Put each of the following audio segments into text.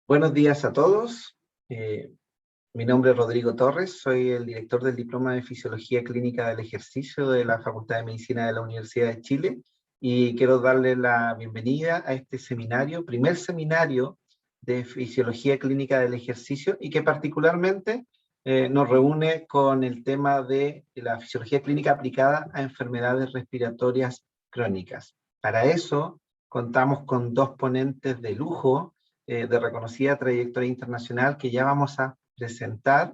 Buenos días a todos. Mi nombre es Rodrigo Torres, soy el director del Diploma de Fisiología Clínica del Ejercicio de la Facultad de Medicina de la Universidad de Chile y quiero darle la bienvenida a este seminario, primer seminario de Fisiología Clínica del Ejercicio y que particularmente nos reúne con el tema de la fisiología clínica aplicada a enfermedades respiratorias crónicas. Para eso contamos con dos ponentes de lujo de reconocida trayectoria internacional que ya vamos a presentar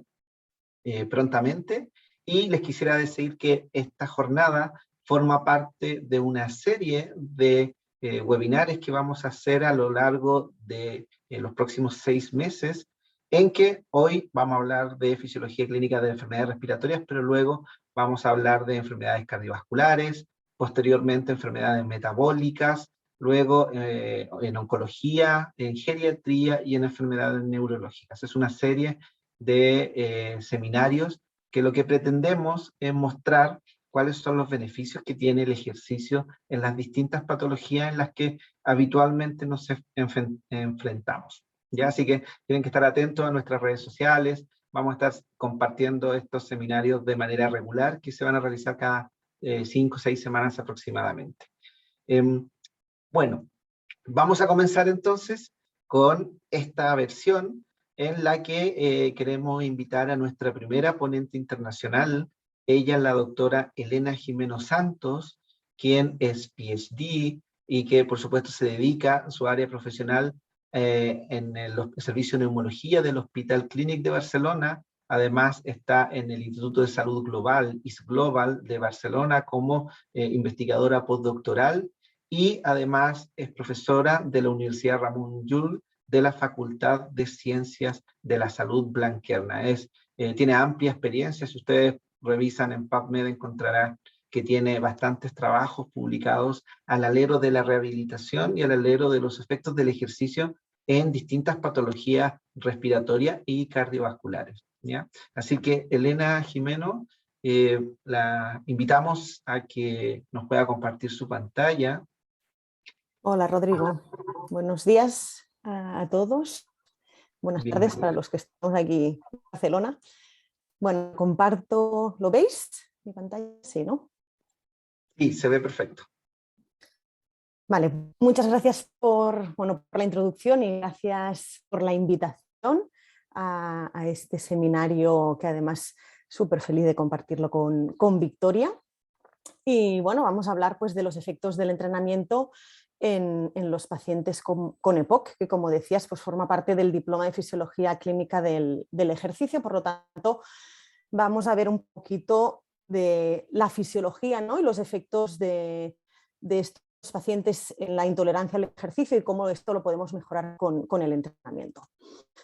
prontamente, y les quisiera decir que esta jornada forma parte de una serie de webinares que vamos a hacer a lo largo de los próximos 6 meses, en que hoy vamos a hablar de fisiología clínica de enfermedades respiratorias, pero luego vamos a hablar de enfermedades cardiovasculares, posteriormente enfermedades metabólicas, luego en oncología, en geriatría y en enfermedades neurológicas. Es una serie de seminarios que lo que pretendemos es mostrar cuáles son los beneficios que tiene el ejercicio en las distintas patologías en las que habitualmente nos enfrentamos. ¿Ya? Así que tienen que estar atentos a nuestras redes sociales. Vamos a estar compartiendo estos seminarios de manera regular que se van a realizar cada 5 o 6 semanas aproximadamente. Bueno, vamos a comenzar entonces con esta versión en la que queremos invitar a nuestra primera ponente internacional. Ella es la doctora Elena Gimeno Santos, quien es PhD y que por supuesto se dedica a su área profesional en el servicio de neumología del Hospital Clínic de Barcelona. Además está en el Instituto de Salud Global, ISGlobal de Barcelona, como investigadora postdoctoral, y además es profesora de la Universidad Ramon Llull de la Facultad de Ciencias de la Salud Blanquerna. Tiene amplia experiencia. Si ustedes revisan en PubMed encontrarán que tiene bastantes trabajos publicados al alero de la rehabilitación y al alero de los efectos del ejercicio en distintas patologías respiratorias y cardiovasculares, ¿ya? Así que Elena Gimeno, la invitamos a que nos pueda compartir su pantalla. Hola Rodrigo, buenos días a todos, buenas tardes para los que estamos aquí en Barcelona. Bueno, comparto, ¿lo veis? Mi pantalla, sí, ¿no? Sí, se ve perfecto. Vale, muchas gracias por la introducción y gracias por la invitación a este seminario, que además súper feliz de compartirlo con Victoria. Y bueno, vamos a hablar pues de los efectos del entrenamiento en los pacientes con EPOC, que como decías, pues forma parte del Diploma de Fisiología Clínica del Ejercicio. Por lo tanto, vamos a ver un poquito de la fisiología, ¿no? Y los efectos de estos pacientes en la intolerancia al ejercicio y cómo esto lo podemos mejorar con el entrenamiento.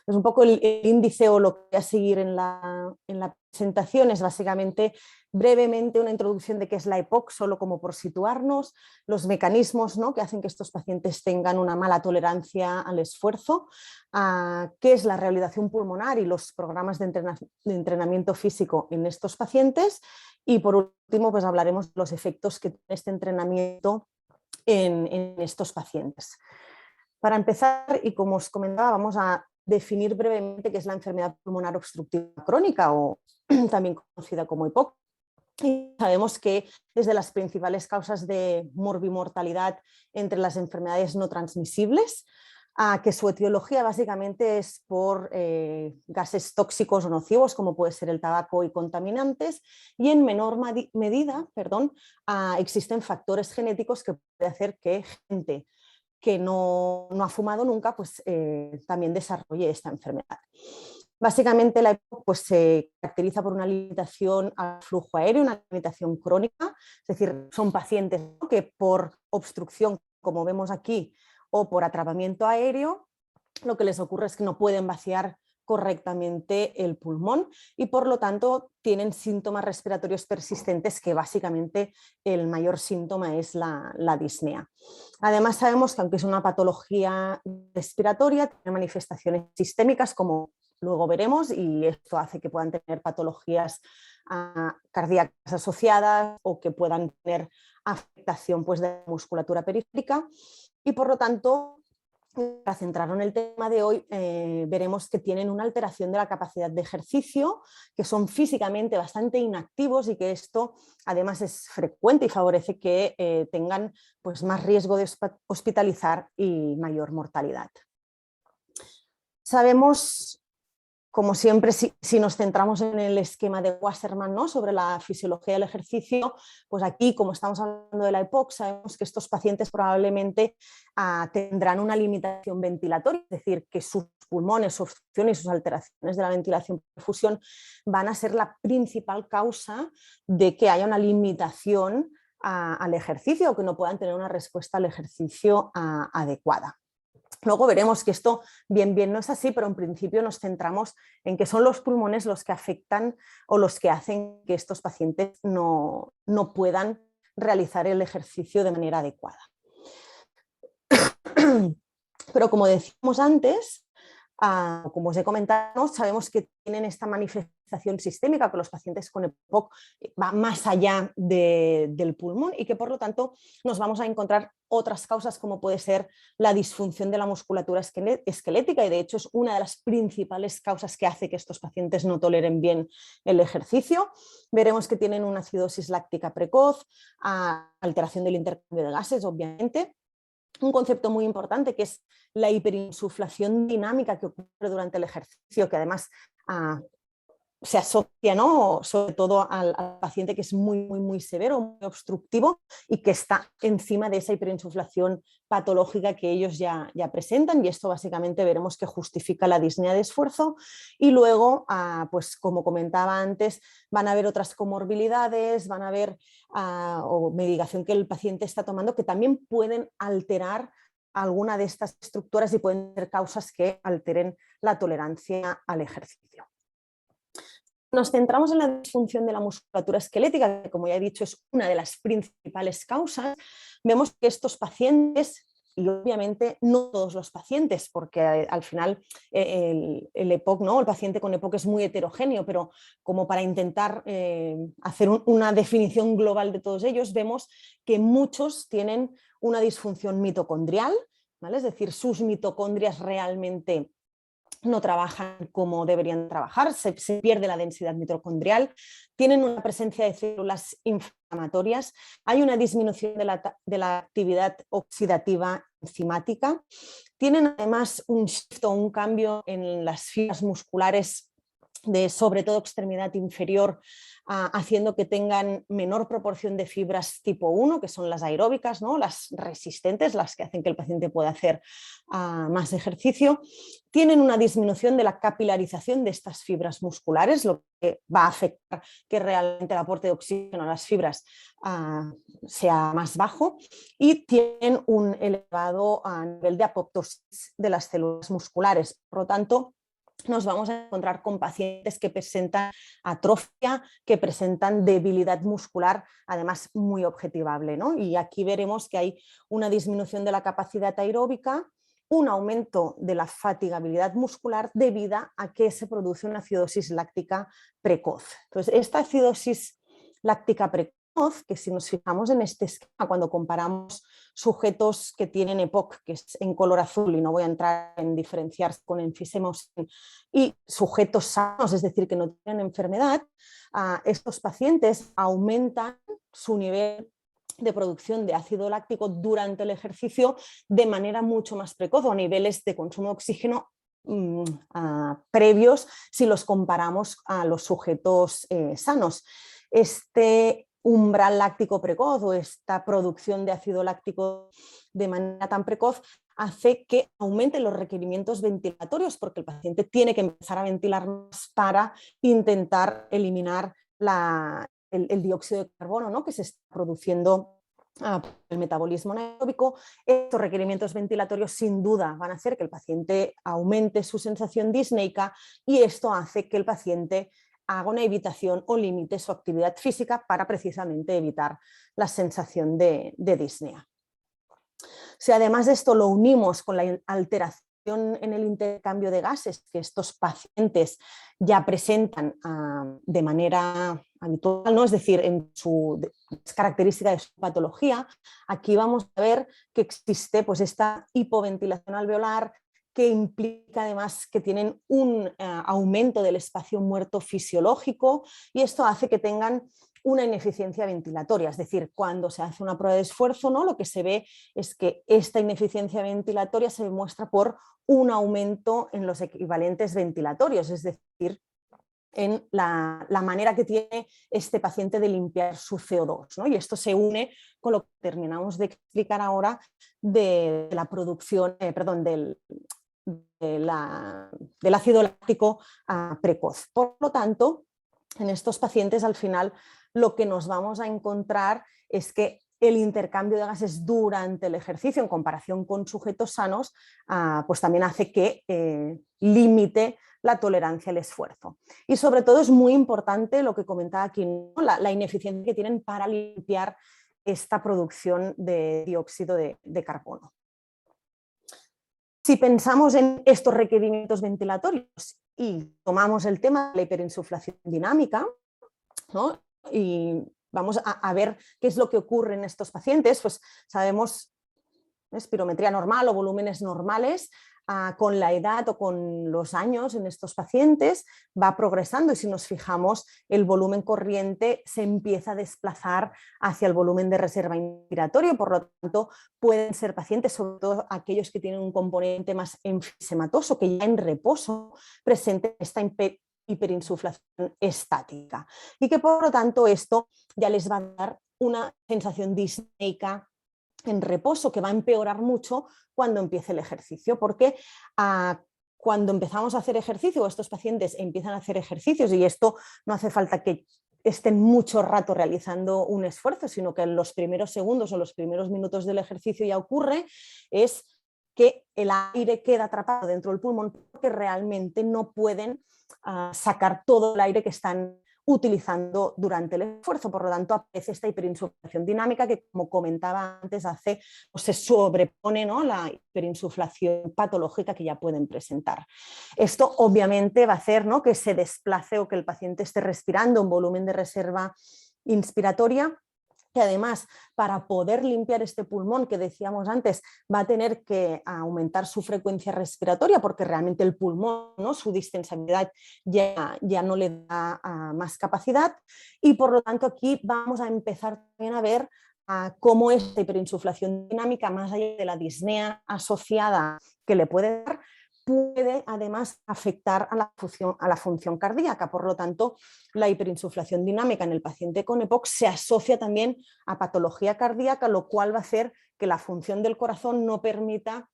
Es un poco el índice, o lo que voy a seguir en la presentación es básicamente brevemente una introducción de qué es la EPOC, solo como por situarnos, los mecanismos, ¿no?, que hacen que estos pacientes tengan una mala tolerancia al esfuerzo, qué es la rehabilitación pulmonar y los programas de entrenamiento físico en estos pacientes, y por último pues hablaremos de los efectos que tiene este entrenamiento en estos pacientes. Para empezar, y como os comentaba, vamos a definir brevemente qué es la enfermedad pulmonar obstructiva crónica, o también conocida como EPOC. Y sabemos que desde las principales causas de morbimortalidad entre las enfermedades no transmisibles, que su etiología básicamente es por gases tóxicos o nocivos, como puede ser el tabaco y contaminantes, y en menor medida existen factores genéticos que pueden hacer que gente que no ha fumado nunca pues también desarrolle esta enfermedad. Básicamente la EPOC pues, se caracteriza por una limitación al flujo aéreo, una limitación crónica, es decir, son pacientes que por obstrucción, como vemos aquí, o por atrapamiento aéreo, lo que les ocurre es que no pueden vaciar correctamente el pulmón y por lo tanto tienen síntomas respiratorios persistentes, que básicamente el mayor síntoma es la disnea. Además sabemos que aunque es una patología respiratoria, tiene manifestaciones sistémicas, como luego veremos, y esto hace que puedan tener patologías cardíacas asociadas o que puedan tener afectación pues, de la musculatura periférica, y por lo tanto para centrarnos en el tema de hoy, veremos que tienen una alteración de la capacidad de ejercicio, que son físicamente bastante inactivos y que esto además es frecuente y favorece que tengan pues, más riesgo de hospitalizar y mayor mortalidad. Sabemos, como siempre, si nos centramos en el esquema de Wasserman, ¿no?, sobre la fisiología del ejercicio, pues aquí, como estamos hablando de la EPOC, sabemos que estos pacientes probablemente tendrán una limitación ventilatoria, es decir, que sus pulmones, su obstrucción y sus alteraciones de la ventilación y perfusión van a ser la principal causa de que haya una limitación al ejercicio o que no puedan tener una respuesta al ejercicio adecuada. Luego veremos que esto bien no es así, pero en principio nos centramos en que son los pulmones los que afectan o los que hacen que estos pacientes no puedan realizar el ejercicio de manera adecuada. Pero como decíamos antes, como os he comentado, sabemos que tienen esta manifestación sistémica, que los pacientes con EPOC va más allá del pulmón y que por lo tanto nos vamos a encontrar otras causas como puede ser la disfunción de la musculatura esquelética, y de hecho es una de las principales causas que hace que estos pacientes no toleren bien el ejercicio. Veremos que tienen una acidosis láctica precoz, alteración del intercambio de gases, obviamente. Un concepto muy importante que es la hiperinsuflación dinámica que ocurre durante el ejercicio, que además se asocia, ¿no?, sobre todo al paciente que es muy severo, muy obstructivo y que está encima de esa hiperinsuflación patológica que ellos ya presentan, y esto básicamente veremos que justifica la disnea de esfuerzo. Y luego, pues como comentaba antes, van a haber otras comorbilidades, van a haber o medicación que el paciente está tomando que también pueden alterar alguna de estas estructuras y pueden ser causas que alteren la tolerancia al ejercicio. Nos centramos en la disfunción de la musculatura esquelética, que como ya he dicho es una de las principales causas. Vemos que estos pacientes, y obviamente no todos los pacientes, porque al final el EPOC, ¿no?, el paciente con EPOC es muy heterogéneo, pero como para intentar hacer una definición global de todos ellos, vemos que muchos tienen una disfunción mitocondrial, ¿vale? Es decir, sus mitocondrias realmente no trabajan como deberían trabajar, se pierde la densidad mitocondrial, tienen una presencia de células inflamatorias, hay una disminución de la actividad oxidativa enzimática, tienen además un shift o un cambio en las fibras musculares de sobre todo extremidad inferior, haciendo que tengan menor proporción de fibras tipo 1, que son las aeróbicas, ¿no?, las resistentes, las que hacen que el paciente pueda hacer más ejercicio. Tienen una disminución de la capilarización de estas fibras musculares, lo que va a afectar que realmente el aporte de oxígeno a las fibras sea más bajo, y tienen un elevado nivel de apoptosis de las células musculares. Por lo tanto, nos vamos a encontrar con pacientes que presentan atrofia, que presentan debilidad muscular, además muy objetivable, ¿no? Y aquí veremos que hay una disminución de la capacidad aeróbica, un aumento de la fatigabilidad muscular debido a que se produce una acidosis láctica precoz. Entonces, esta acidosis láctica precoz, que si nos fijamos en este esquema, cuando comparamos sujetos que tienen EPOC, que es en color azul, y no voy a entrar en diferenciar con enfisema, y sujetos sanos, es decir, que no tienen enfermedad, estos pacientes aumentan su nivel de producción de ácido láctico durante el ejercicio de manera mucho más precoz, o a niveles de consumo de oxígeno previos si los comparamos a los sujetos sanos. Este umbral láctico precoz o esta producción de ácido láctico de manera tan precoz hace que aumenten los requerimientos ventilatorios, porque el paciente tiene que empezar a ventilar más para intentar eliminar el dióxido de carbono, ¿no?, que se está produciendo por el metabolismo anaeróbico. Estos requerimientos ventilatorios sin duda van a hacer que el paciente aumente su sensación disneica, y esto hace que el paciente haga una evitación o limite su actividad física para precisamente evitar la sensación de disnea. Si además de esto lo unimos con la alteración en el intercambio de gases que estos pacientes ya presentan de manera habitual, ¿no? Es decir, en su característica de su patología, aquí vamos a ver que existe pues, esta hipoventilación alveolar, que implica además que tienen un aumento del espacio muerto fisiológico, y esto hace que tengan una ineficiencia ventilatoria, es decir, cuando se hace una prueba de esfuerzo, ¿no? Lo que se ve es que esta ineficiencia ventilatoria se demuestra por un aumento en los equivalentes ventilatorios, es decir, en la manera que tiene este paciente de limpiar su CO2, ¿no? Y esto se une con lo que terminamos de explicar ahora de la producción, del ácido láctico precoz. Por lo tanto, en estos pacientes al final lo que nos vamos a encontrar es que el intercambio de gases durante el ejercicio en comparación con sujetos sanos pues también hace que limite la tolerancia al esfuerzo. Y sobre todo es muy importante lo que comentaba aquí, ¿no? la ineficiencia que tienen para limpiar esta producción de dióxido de carbono. Si pensamos en estos requerimientos ventilatorios y tomamos el tema de la hiperinsuflación dinámica, ¿no? Y vamos a ver qué es lo que ocurre en estos pacientes, pues sabemos espirometría normal o volúmenes normales, con la edad o con los años en estos pacientes va progresando, y si nos fijamos el volumen corriente se empieza a desplazar hacia el volumen de reserva inspiratorio, por lo tanto pueden ser pacientes, sobre todo aquellos que tienen un componente más enfisematoso, que ya en reposo presenten esta hiperinsuflación estática, y que por lo tanto esto ya les va a dar una sensación disneica en reposo, que va a empeorar mucho cuando empiece el ejercicio, porque cuando empezamos a hacer ejercicio, o estos pacientes empiezan a hacer ejercicios, y esto no hace falta que estén mucho rato realizando un esfuerzo, sino que en los primeros segundos o los primeros minutos del ejercicio ya ocurre, es que el aire queda atrapado dentro del pulmón porque realmente no pueden sacar todo el aire que están utilizando durante el esfuerzo. Por lo tanto, aparece esta hiperinsuflación dinámica que, como comentaba antes, se sobrepone, ¿no?, la hiperinsuflación patológica que ya pueden presentar. Esto obviamente va a hacer, ¿no?, que se desplace o que el paciente esté respirando un volumen de reserva inspiratoria, que además, para poder limpiar este pulmón que decíamos antes, va a tener que aumentar su frecuencia respiratoria, porque realmente el pulmón, ¿no?, su distensibilidad ya no le da más capacidad, y por lo tanto aquí vamos a empezar también a ver cómo esta hiperinsuflación dinámica, más allá de la disnea asociada que le puede dar, puede además afectar a la función cardíaca. Por lo tanto, la hiperinsuflación dinámica en el paciente con EPOC se asocia también a patología cardíaca, lo cual va a hacer que la función del corazón no permita,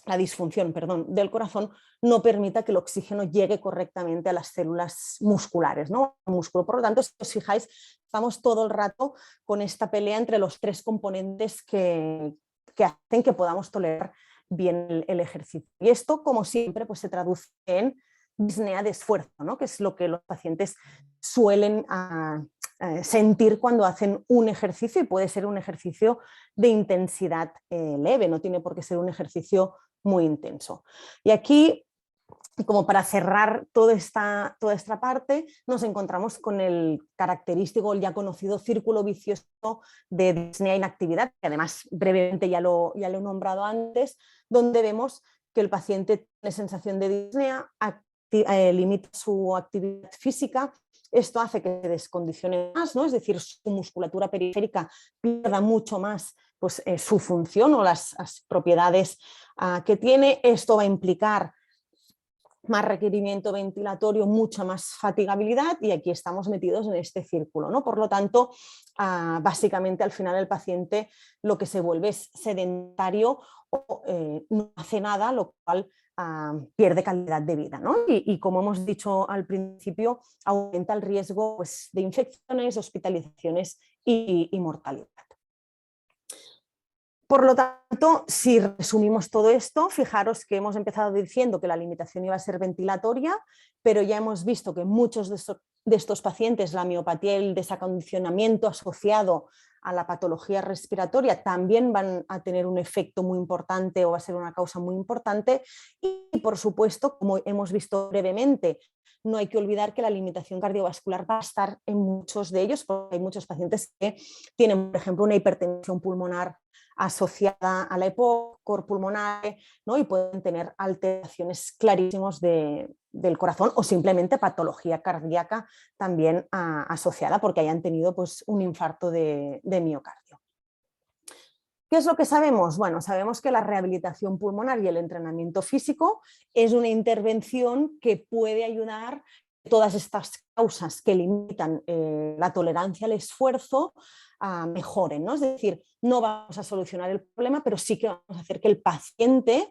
la disfunción, perdón, del corazón no permita que el oxígeno llegue correctamente a las células musculares, ¿no?, al músculo. Por lo tanto, si os fijáis, estamos todo el rato con esta pelea entre los tres componentes que hacen que podamos tolerar bien el ejercicio. Y esto, como siempre, pues se traduce en disnea de esfuerzo, ¿no?, que es lo que los pacientes suelen sentir cuando hacen un ejercicio, y puede ser un ejercicio de intensidad leve, no tiene por qué ser un ejercicio muy intenso. Y aquí, como para cerrar toda esta parte, nos encontramos con el característico, el ya conocido círculo vicioso de disnea inactividad, que además brevemente ya lo he nombrado antes, donde vemos que el paciente tiene sensación de disnea, limita su actividad física. Esto hace que se descondicione más, ¿no?, es decir, su musculatura periférica pierda mucho más pues, su función o las propiedades que tiene. Esto va a implicar más requerimiento ventilatorio, mucha más fatigabilidad, y aquí estamos metidos en este círculo, ¿no? Por lo tanto, básicamente al final el paciente lo que se vuelve es sedentario o no hace nada, lo cual pierde calidad de vida, ¿no? Y como hemos dicho al principio, aumenta el riesgo, pues, de infecciones, hospitalizaciones y mortalidad. Por lo tanto, si resumimos todo esto, fijaros que hemos empezado diciendo que la limitación iba a ser ventilatoria, pero ya hemos visto que muchos de estos pacientes, la miopatía y el desacondicionamiento asociado a la patología respiratoria también van a tener un efecto muy importante o va a ser una causa muy importante. Y por supuesto, como hemos visto brevemente, no hay que olvidar que la limitación cardiovascular va a estar en muchos de ellos, porque hay muchos pacientes que tienen, por ejemplo, una hipertensión pulmonar asociada a la EPOC, cor pulmonar, ¿no? Y pueden tener alteraciones clarísimas del corazón o simplemente patología cardíaca también asociada porque hayan tenido pues, un infarto de miocardio. ¿Qué es lo que sabemos? Bueno, sabemos que la rehabilitación pulmonar y el entrenamiento físico es una intervención que puede ayudar a todas estas causas que limitan la tolerancia al esfuerzo mejoren, ¿no? Es decir, no vamos a solucionar el problema, pero sí que vamos a hacer que el paciente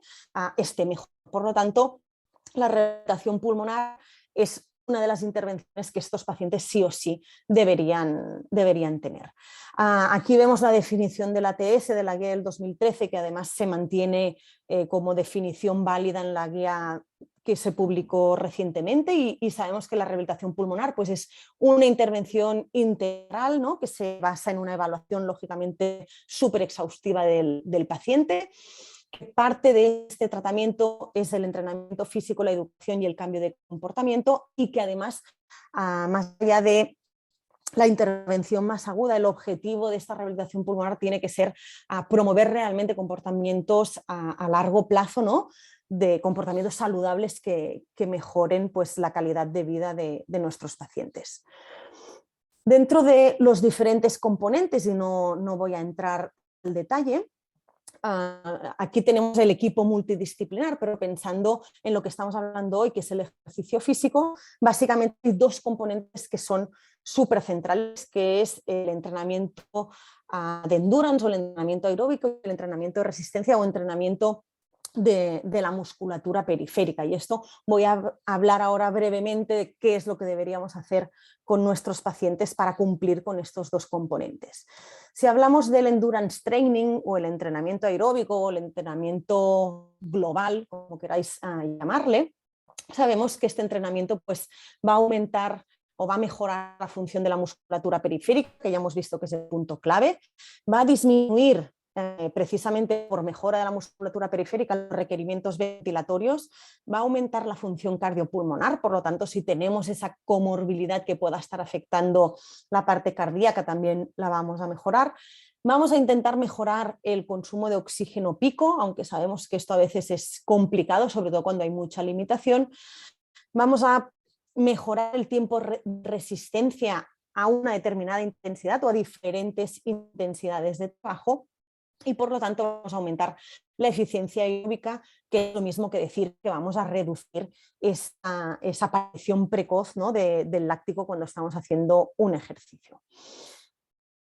esté mejor. Por lo tanto, la rehabilitación pulmonar es una de las intervenciones que estos pacientes sí o sí deberían tener. Aquí vemos la definición del ATS de la guía del 2013, que además se mantiene como definición válida en la guía que se publicó recientemente y sabemos que la rehabilitación pulmonar pues es una intervención integral, ¿no? Que se basa en una evaluación lógicamente súper exhaustiva del paciente. Parte de este tratamiento es el entrenamiento físico, la educación y el cambio de comportamiento y que además, más allá de la intervención más aguda, el objetivo de esta rehabilitación pulmonar tiene que ser promover realmente comportamientos a largo plazo, ¿no? De comportamientos saludables que mejoren pues, la calidad de vida de nuestros pacientes. Dentro de los diferentes componentes, y no voy a entrar en detalle, aquí tenemos el equipo multidisciplinar, pero pensando en lo que estamos hablando hoy, que es el ejercicio físico, básicamente hay dos componentes que son súper centrales, que es el entrenamiento de endurance o el entrenamiento aeróbico y el entrenamiento de resistencia o entrenamiento de la musculatura periférica. Y esto voy a hablar ahora brevemente de qué es lo que deberíamos hacer con nuestros pacientes para cumplir con estos dos componentes. Si hablamos del endurance training o el entrenamiento aeróbico o el entrenamiento global, como queráis llamarle, sabemos que este entrenamiento pues, va a aumentar o va a mejorar la función de la musculatura periférica, que ya hemos visto que es el punto clave, va a disminuir precisamente por mejora de la musculatura periférica, los requerimientos ventilatorios, va a aumentar la función cardiopulmonar, por lo tanto, si tenemos esa comorbilidad que pueda estar afectando la parte cardíaca, también la vamos a mejorar. Vamos a intentar mejorar el consumo de oxígeno pico, aunque sabemos que esto a veces es complicado, sobre todo cuando hay mucha limitación. Vamos a mejorar el tiempo de resistencia a una determinada intensidad o a diferentes intensidades de trabajo. Y por lo tanto vamos a aumentar la eficiencia aeróbica, que es lo mismo que decir que vamos a reducir esa aparición precoz, ¿no? del láctico cuando estamos haciendo un ejercicio.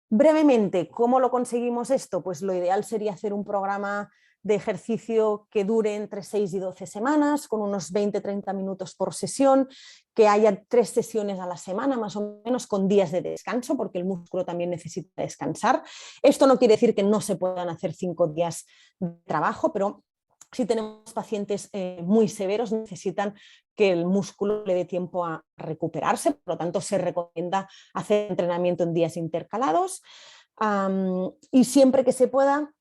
Brevemente, ¿cómo lo conseguimos esto? Pues lo ideal sería hacer un programa de ejercicio que dure entre 6 y 12 semanas, con unos 20-30 minutos por sesión, que haya 3 sesiones a la semana, más o menos, con días de descanso, porque el músculo también necesita descansar. Esto no quiere decir que no se puedan hacer 5 días de trabajo, pero si tenemos pacientes muy severos, necesitan que el músculo le dé tiempo a recuperarse, por lo tanto se recomienda hacer entrenamiento en días intercalados y siempre que se pueda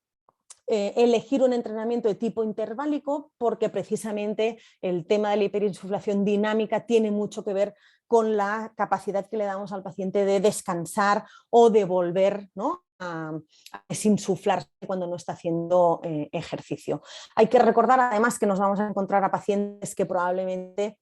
elegir un entrenamiento de tipo interválico, porque precisamente el tema de la hiperinsuflación dinámica tiene mucho que ver con la capacidad que le damos al paciente de descansar o de volver, ¿no? a desinsuflarse cuando no está haciendo ejercicio. Hay que recordar además que nos vamos a encontrar a pacientes que probablemente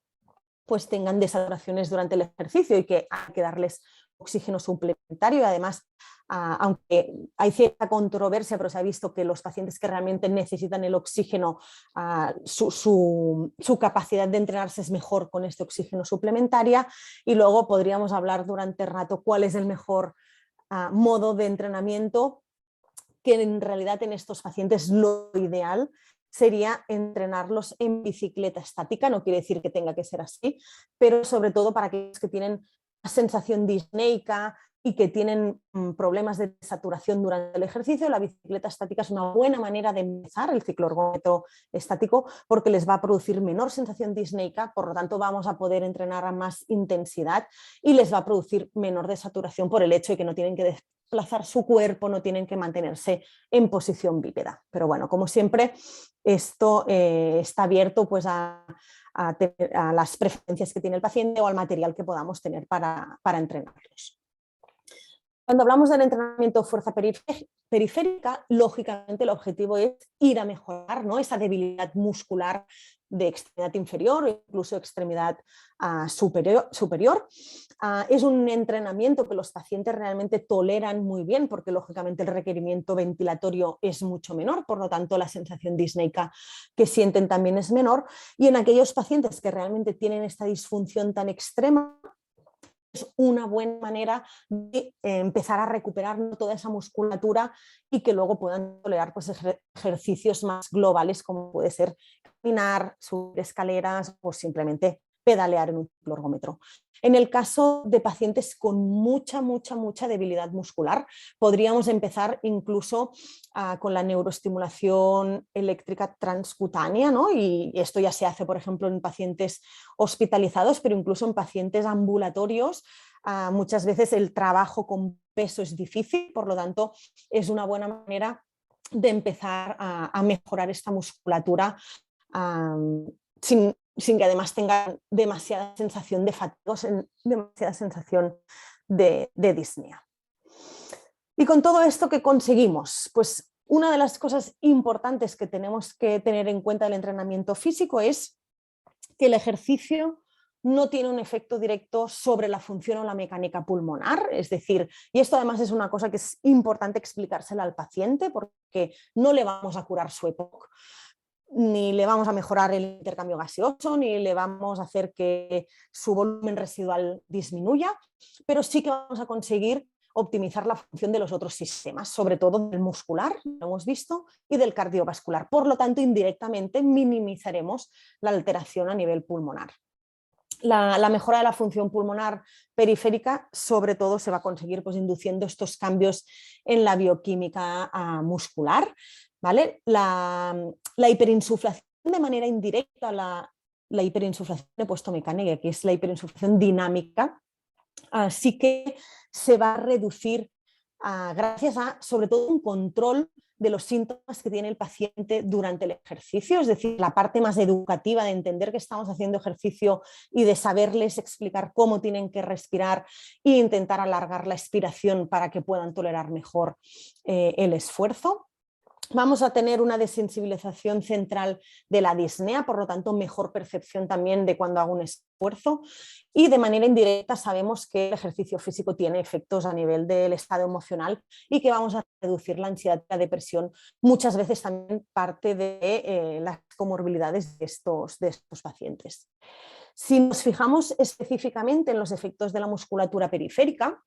pues, tengan desaturaciones durante el ejercicio y que hay que darles oxígeno suplementario y además aunque hay cierta controversia, pero se ha visto que los pacientes que realmente necesitan el oxígeno, su capacidad de entrenarse es mejor con este oxígeno suplementaria y luego podríamos hablar durante el rato cuál es el mejor modo de entrenamiento, que en realidad en estos pacientes lo ideal sería entrenarlos en bicicleta estática, no quiere decir que tenga que ser así, pero sobre todo para aquellos que tienen sensación disneica, y que tienen problemas de saturación durante el ejercicio, la bicicleta estática es una buena manera de empezar el ciclo ergómetro estático porque les va a producir menor sensación disneica, por lo tanto vamos a poder entrenar a más intensidad y les va a producir menor desaturación por el hecho de que no tienen que desplazar su cuerpo, no tienen que mantenerse en posición bípeda. Pero bueno, como siempre, esto está abierto pues a las preferencias que tiene el paciente o al material que podamos tener para entrenarlos. Cuando hablamos del entrenamiento de fuerza periférica, lógicamente el objetivo es ir a mejorar, ¿no?, esa debilidad muscular de extremidad inferior o incluso extremidad superior. Es un entrenamiento que los pacientes realmente toleran muy bien porque lógicamente el requerimiento ventilatorio es mucho menor, por lo tanto la sensación disneica que sienten también es menor, y en aquellos pacientes que realmente tienen esta disfunción tan extrema, es una buena manera de empezar a recuperar toda esa musculatura y que luego puedan tolerar pues, ejercicios más globales como puede ser caminar, subir escaleras o simplemente pedalear en un ciclo ergómetro. En el caso de pacientes con mucha debilidad muscular, podríamos empezar incluso con la neuroestimulación eléctrica transcutánea, ¿no? Y esto ya se hace, por ejemplo, en pacientes hospitalizados, pero incluso en pacientes ambulatorios. Muchas veces el trabajo con peso es difícil, por lo tanto, es una buena manera de empezar a mejorar esta musculatura sin que además tengan demasiada sensación de fatiga, demasiada sensación de disnea. Y con todo esto, ¿qué conseguimos? Pues una de las cosas importantes que tenemos que tener en cuenta del entrenamiento físico es que el ejercicio no tiene un efecto directo sobre la función o la mecánica pulmonar, es decir, y esto además es una cosa que es importante explicársela al paciente porque no le vamos a curar su EPOC, ni le vamos a mejorar el intercambio gaseoso, ni le vamos a hacer que su volumen residual disminuya, pero sí que vamos a conseguir optimizar la función de los otros sistemas, sobre todo del muscular, lo hemos visto, y del cardiovascular. Por lo tanto, indirectamente minimizaremos la alteración a nivel pulmonar. La mejora de la función pulmonar periférica, sobre todo, se va a conseguir pues, induciendo estos cambios en la bioquímica muscular, ¿vale? La hiperinsuflación de manera indirecta, la hiperinsuflación he puesto mecánica, que es la hiperinsuflación dinámica, sí que se va a reducir gracias a, sobre todo, un control de los síntomas que tiene el paciente durante el ejercicio, es decir, la parte más educativa de entender que estamos haciendo ejercicio y de saberles explicar cómo tienen que respirar e intentar alargar la expiración para que puedan tolerar mejor el esfuerzo. Vamos a tener una desensibilización central de la disnea, por lo tanto mejor percepción también de cuando hago un esfuerzo, y de manera indirecta sabemos que el ejercicio físico tiene efectos a nivel del estado emocional y que vamos a reducir la ansiedad y la depresión, muchas veces también parte de las comorbilidades de estos pacientes. Si nos fijamos específicamente en los efectos de la musculatura periférica,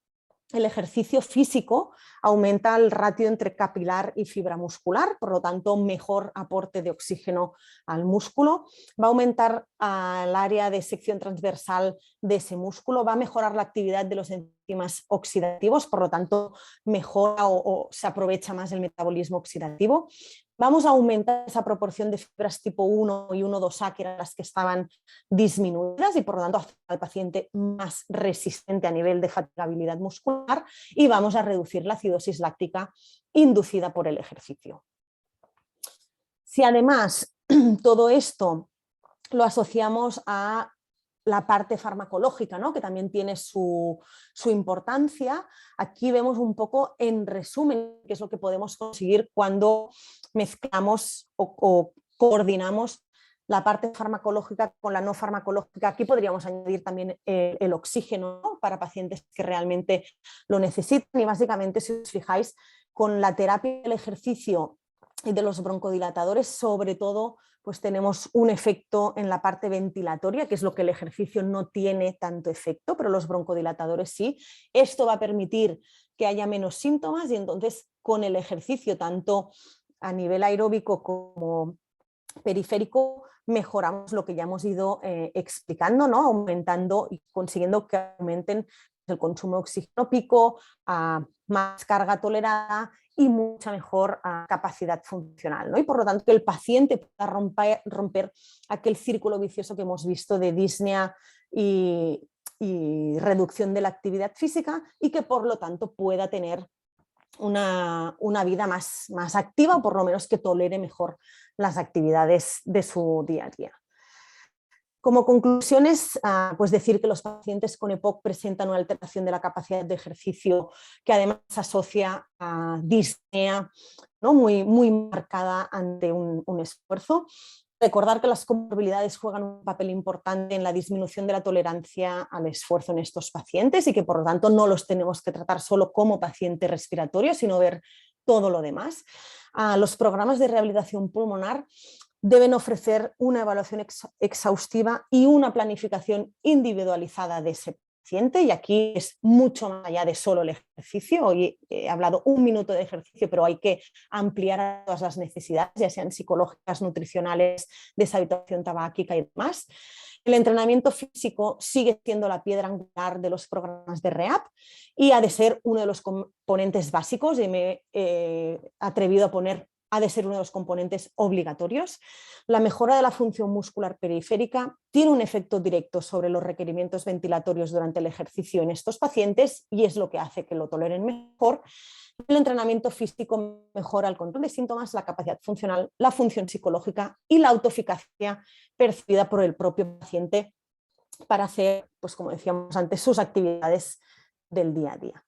el ejercicio físico aumenta el ratio entre capilar y fibra muscular, por lo tanto mejor aporte de oxígeno al músculo, va a aumentar el área de sección transversal de ese músculo, va a mejorar la actividad de los enzimas oxidativos, por lo tanto mejora o se aprovecha más el metabolismo oxidativo. Vamos a aumentar esa proporción de fibras tipo 1 y 1,2A, que eran las que estaban disminuidas, y por lo tanto hacer al paciente más resistente a nivel de fatigabilidad muscular, y vamos a reducir la acidosis láctica inducida por el ejercicio. Si además todo esto lo asociamos a la parte farmacológica, ¿no?, que también tiene su importancia, aquí vemos un poco en resumen qué es lo que podemos conseguir cuando mezclamos o coordinamos la parte farmacológica con la no farmacológica. Aquí podríamos añadir también el oxígeno, ¿no?, para pacientes que realmente lo necesitan, y básicamente, si os fijáis, con la terapia del ejercicio y de los broncodilatadores, sobre todo, pues tenemos un efecto en la parte ventilatoria, que es lo que el ejercicio no tiene tanto efecto, pero los broncodilatadores sí. Esto va a permitir que haya menos síntomas, y entonces con el ejercicio, tanto a nivel aeróbico como periférico, mejoramos lo que ya hemos ido explicando, ¿no?, aumentando y consiguiendo que aumenten el consumo de oxígeno pico, más carga tolerada y mucha mejor capacidad funcional, ¿no? Y por lo tanto que el paciente pueda romper aquel círculo vicioso que hemos visto de disnea y reducción de la actividad física, y que por lo tanto pueda tener una vida más activa, o por lo menos que tolere mejor las actividades de su día a día. Como conclusiones, pues decir que los pacientes con EPOC presentan una alteración de la capacidad de ejercicio que además se asocia a disnea, ¿no? muy marcada ante un esfuerzo. Recordar que las comorbilidades juegan un papel importante en la disminución de la tolerancia al esfuerzo en estos pacientes y que por lo tanto no los tenemos que tratar solo como paciente respiratorio, sino ver todo lo demás. Los programas de rehabilitación pulmonar deben ofrecer una evaluación exhaustiva y una planificación individualizada de ese paciente, y aquí es mucho más allá de solo el ejercicio. Hoy he hablado 1 minuto de ejercicio, pero hay que ampliar a todas las necesidades, ya sean psicológicas, nutricionales, deshabituación tabáquica y demás. El entrenamiento físico sigue siendo la piedra angular de los programas de rehab y ha de ser uno de los componentes básicos, y me he atrevido a poner ha de ser uno de los componentes obligatorios. La mejora de la función muscular periférica tiene un efecto directo sobre los requerimientos ventilatorios durante el ejercicio en estos pacientes y es lo que hace que lo toleren mejor. El entrenamiento físico mejora el control de síntomas, la capacidad funcional, la función psicológica y la autoeficacia percibida por el propio paciente para hacer, pues como decíamos antes, sus actividades del día a día.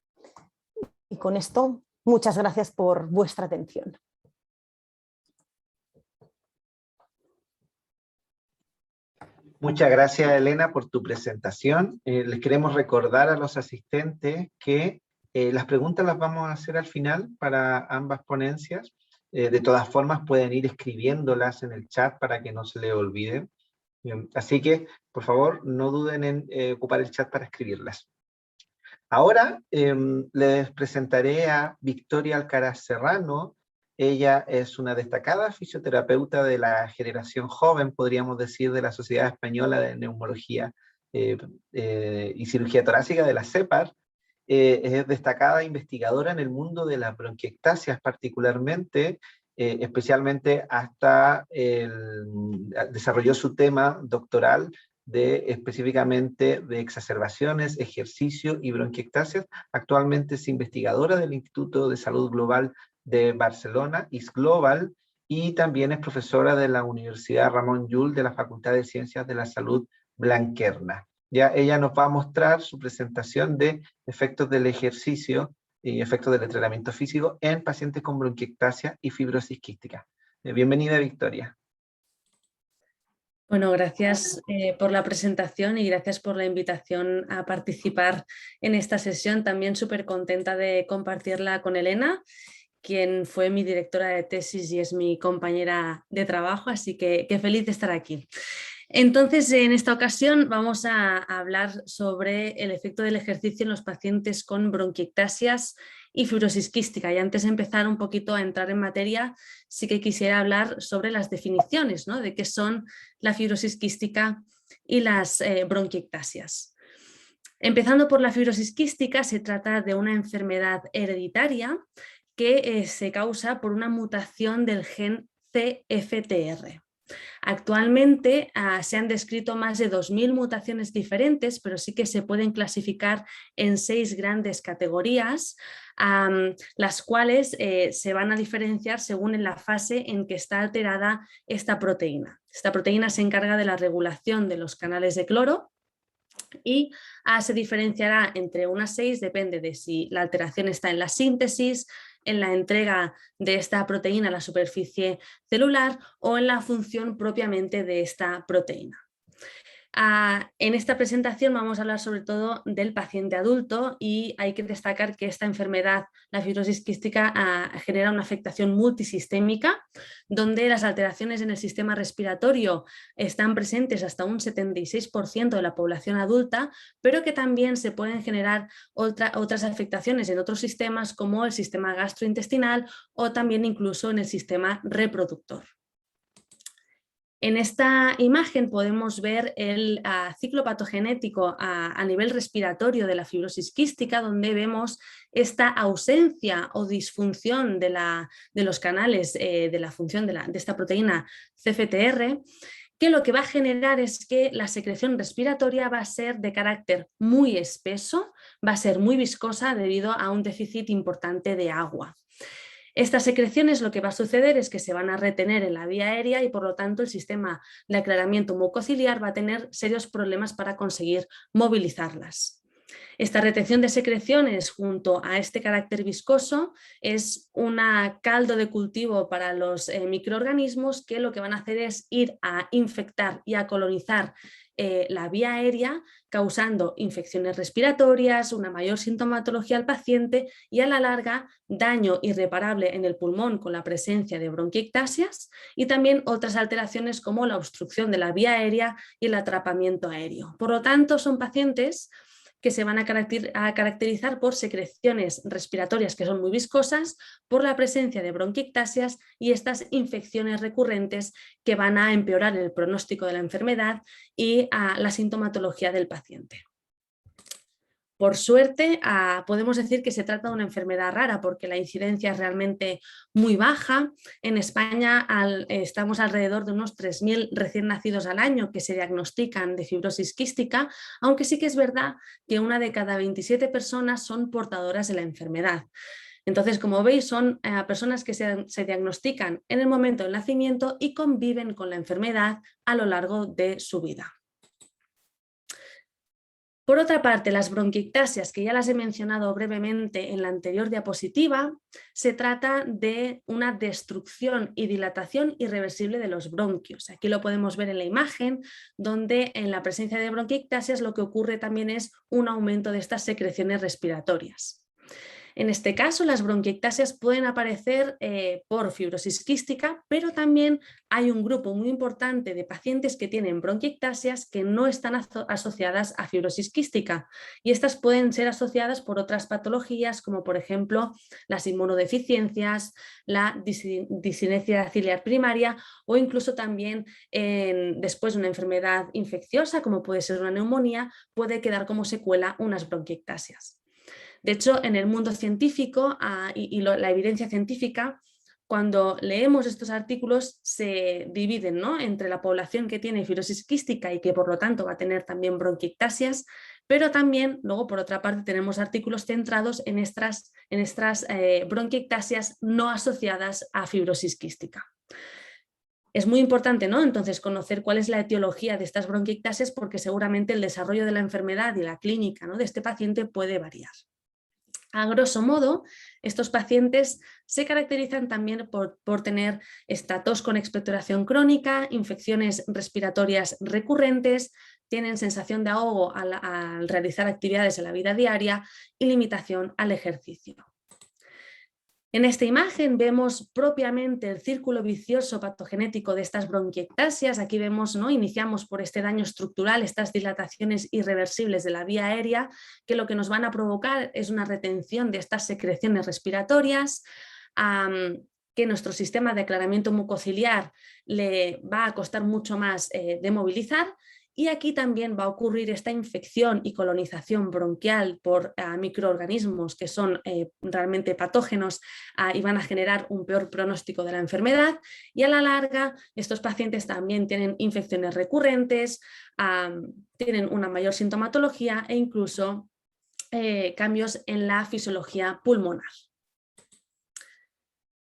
Y con esto, muchas gracias por vuestra atención. Muchas gracias, Elena, por tu presentación. Les queremos recordar a los asistentes que las preguntas las vamos a hacer al final para ambas ponencias. De todas formas, pueden ir escribiéndolas en el chat para que no se les olviden. Así que, por favor, no duden en ocupar el chat para escribirlas. Ahora les presentaré a Victoria Alcaraz Serrano. Ella es una destacada fisioterapeuta de la generación joven, podríamos decir, de la Sociedad Española de Neumología y Cirugía Torácica, de la CEPAR. Es destacada investigadora en el mundo de las bronquiectasias, particularmente, especialmente hasta desarrolló su tema doctoral específicamente de exacerbaciones, ejercicio y bronquiectasias. Actualmente es investigadora del Instituto de Salud Global de Barcelona, ISGlobal, y también es profesora de la Universidad Ramon Llull de la Facultad de Ciencias de la Salud Blanquerna. Ya ella nos va a mostrar su presentación de efectos del ejercicio y efectos del entrenamiento físico en pacientes con bronquiectasia y fibrosis quística. Bienvenida, Victoria. Bueno, gracias por la presentación y gracias por la invitación a participar en esta sesión. También súper contenta de compartirla con Elena, quien fue mi directora de tesis y es mi compañera de trabajo, así que feliz de estar aquí. Entonces, en esta ocasión vamos a hablar sobre el efecto del ejercicio en los pacientes con bronquiectasias y fibrosis quística. Y antes de empezar un poquito a entrar en materia, sí que quisiera hablar sobre las definiciones, ¿no?, de qué son la fibrosis quística y las bronquiectasias. Empezando por la fibrosis quística, se trata de una enfermedad hereditaria que se causa por una mutación del gen CFTR. Actualmente se han descrito más de 2000 mutaciones diferentes, pero sí que se pueden clasificar en 6 grandes categorías, las cuales se van a diferenciar según en la fase en que está alterada esta proteína. Esta proteína se encarga de la regulación de los canales de cloro y se diferenciará entre unas 6, depende de si la alteración está en la síntesis, en la entrega de esta proteína a la superficie celular o en la función propiamente de esta proteína. En esta presentación vamos a hablar sobre todo del paciente adulto y hay que destacar que esta enfermedad, la fibrosis quística, genera una afectación multisistémica donde las alteraciones en el sistema respiratorio están presentes hasta un 76% de la población adulta, pero que también se pueden generar otras afectaciones en otros sistemas como el sistema gastrointestinal o también incluso en el sistema reproductor. En esta imagen podemos ver el ciclo patogenético a nivel respiratorio de la fibrosis quística, donde vemos esta ausencia o disfunción de los canales de la función de esta proteína CFTR, que lo que va a generar es que la secreción respiratoria va a ser de carácter muy espeso, va a ser muy viscosa debido a un déficit importante de agua. Estas secreciones, lo que va a suceder es que se van a retener en la vía aérea y por lo tanto el sistema de aclaramiento mucociliar va a tener serios problemas para conseguir movilizarlas. Esta retención de secreciones junto a este carácter viscoso es un caldo de cultivo para los microorganismos que lo que van a hacer es ir a infectar y a colonizar la vía aérea, causando infecciones respiratorias, una mayor sintomatología al paciente y a la larga daño irreparable en el pulmón con la presencia de bronquiectasias y también otras alteraciones como la obstrucción de la vía aérea y el atrapamiento aéreo. Por lo tanto, son pacientes que se van a caracterizar por secreciones respiratorias que son muy viscosas, por la presencia de bronquiectasias y estas infecciones recurrentes que van a empeorar el pronóstico de la enfermedad y la sintomatología del paciente. Por suerte, podemos decir que se trata de una enfermedad rara porque la incidencia es realmente muy baja. En España estamos alrededor de unos 3.000 recién nacidos al año que se diagnostican de fibrosis quística, aunque sí que es verdad que una de cada 27 personas son portadoras de la enfermedad. Entonces, como veis, son personas que se diagnostican en el momento del nacimiento y conviven con la enfermedad a lo largo de su vida. Por otra parte, las bronquiectasias, que ya las he mencionado brevemente en la anterior diapositiva, se trata de una destrucción y dilatación irreversible de los bronquios. Aquí lo podemos ver en la imagen, donde en la presencia de bronquiectasias lo que ocurre también es un aumento de estas secreciones respiratorias. En este caso, las bronquiectasias pueden aparecer por fibrosis quística, pero también hay un grupo muy importante de pacientes que tienen bronquiectasias que no están asociadas a fibrosis quística y estas pueden ser asociadas por otras patologías como por ejemplo las inmunodeficiencias, la disinesia ciliar primaria o incluso también después de una enfermedad infecciosa como puede ser una neumonía, puede quedar como secuela unas bronquiectasias. De hecho, en el mundo científico la evidencia científica, cuando leemos estos artículos se dividen, ¿no?, entre la población que tiene fibrosis quística y que por lo tanto va a tener también bronquiectasias, pero también luego por otra parte tenemos artículos centrados en estas bronquiectasias no asociadas a fibrosis quística. Es muy importante, ¿no?, entonces conocer cuál es la etiología de estas bronquiectasias porque seguramente el desarrollo de la enfermedad y la clínica, ¿no?, de este paciente puede variar. A grosso modo, estos pacientes se caracterizan también por tener tos con expectoración crónica, infecciones respiratorias recurrentes, tienen sensación de ahogo al realizar actividades en la vida diaria y limitación al ejercicio. En esta imagen vemos propiamente el círculo vicioso patogenético de estas bronquiectasias. Aquí vemos, ¿no?, iniciamos por este daño estructural, estas dilataciones irreversibles de la vía aérea, que lo que nos van a provocar es una retención de estas secreciones respiratorias, que nuestro sistema de aclaramiento mucociliar le va a costar mucho más de movilizar. Y aquí también va a ocurrir esta infección y colonización bronquial por microorganismos que son realmente patógenos y van a generar un peor pronóstico de la enfermedad. Y a la larga, estos pacientes también tienen infecciones recurrentes, tienen una mayor sintomatología e incluso cambios en la fisiología pulmonar.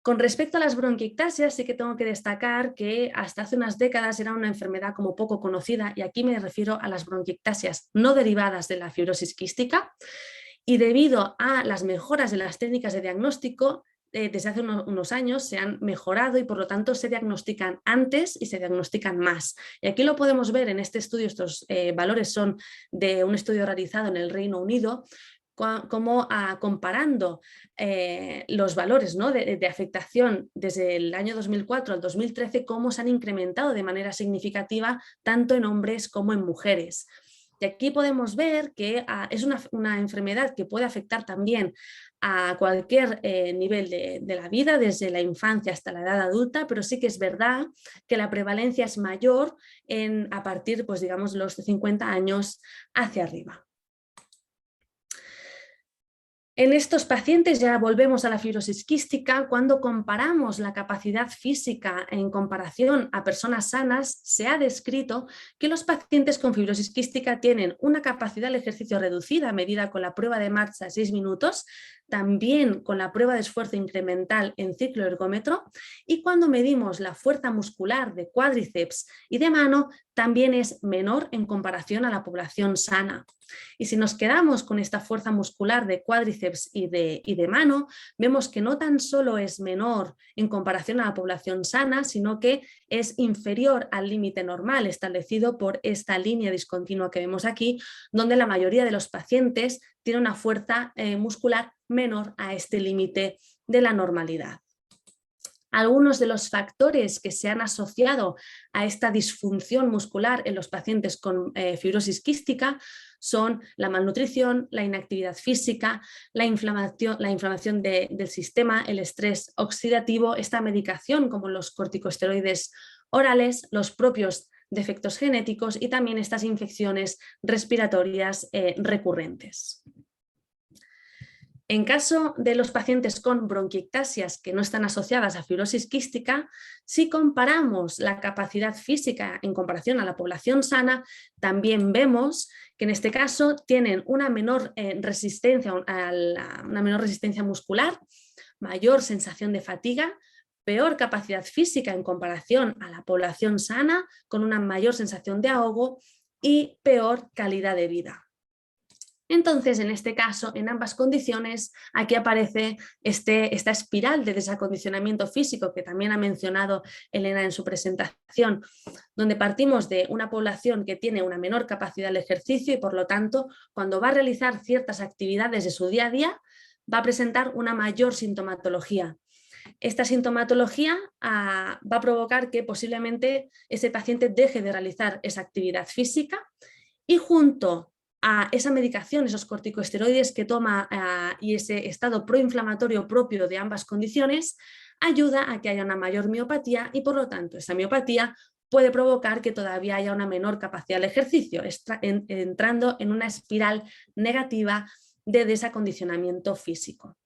Con respecto a las bronquiectasias, sí que tengo que destacar que hasta hace unas décadas era una enfermedad como poco conocida y aquí me refiero a las bronquiectasias no derivadas de la fibrosis quística y debido a las mejoras de las técnicas de diagnóstico desde hace unos años se han mejorado y por lo tanto se diagnostican antes y se diagnostican más. Y aquí lo podemos ver en este estudio, estos valores son de un estudio realizado en el Reino Unido, como comparando los valores, ¿no?, de afectación desde el año 2004 al 2013, cómo se han incrementado de manera significativa tanto en hombres como en mujeres. Y aquí podemos ver que es una enfermedad que puede afectar también a cualquier nivel de la vida, desde la infancia hasta la edad adulta, pero sí que es verdad que la prevalencia es mayor a partir, pues digamos, los 50 años hacia arriba. En estos pacientes ya volvemos a la fibrosis quística. Cuando comparamos la capacidad física en comparación a personas sanas, se ha descrito que los pacientes con fibrosis quística tienen una capacidad de ejercicio reducida medida con la prueba de marcha 6 minutos, también con la prueba de esfuerzo incremental en ciclo ergómetro, y cuando medimos la fuerza muscular de cuádriceps y de mano también es menor en comparación a la población sana. Y si nos quedamos con esta fuerza muscular de cuádriceps y de mano, vemos que no tan solo es menor en comparación a la población sana, sino que es inferior al límite normal establecido por esta línea discontinua que vemos aquí, donde la mayoría de los pacientes tiene una fuerza muscular menor a este límite de la normalidad. Algunos de los factores que se han asociado a esta disfunción muscular en los pacientes con fibrosis quística son la malnutrición, la inactividad física, la inflamación del sistema, el estrés oxidativo, esta medicación como los corticosteroides orales, los propios defectos genéticos y también estas infecciones respiratorias recurrentes. En caso de los pacientes con bronquiectasias que no están asociadas a fibrosis quística, si comparamos la capacidad física en comparación a la población sana, también vemos que en este caso tienen una menor resistencia muscular, mayor sensación de fatiga, peor capacidad física en comparación a la población sana, con una mayor sensación de ahogo y peor calidad de vida. Entonces, en este caso, en ambas condiciones, aquí aparece esta espiral de desacondicionamiento físico que también ha mencionado Elena en su presentación, donde partimos de una población que tiene una menor capacidad de ejercicio y, por lo tanto, cuando va a realizar ciertas actividades de su día a día, va a presentar una mayor sintomatología. Esta sintomatología va a provocar que posiblemente ese paciente deje de realizar esa actividad física y junto a esa medicación, esos corticosteroides que toma y ese estado proinflamatorio propio de ambas condiciones, ayuda a que haya una mayor miopatía y por lo tanto esa miopatía puede provocar que todavía haya una menor capacidad de ejercicio, entrando en una espiral negativa de desacondicionamiento físico.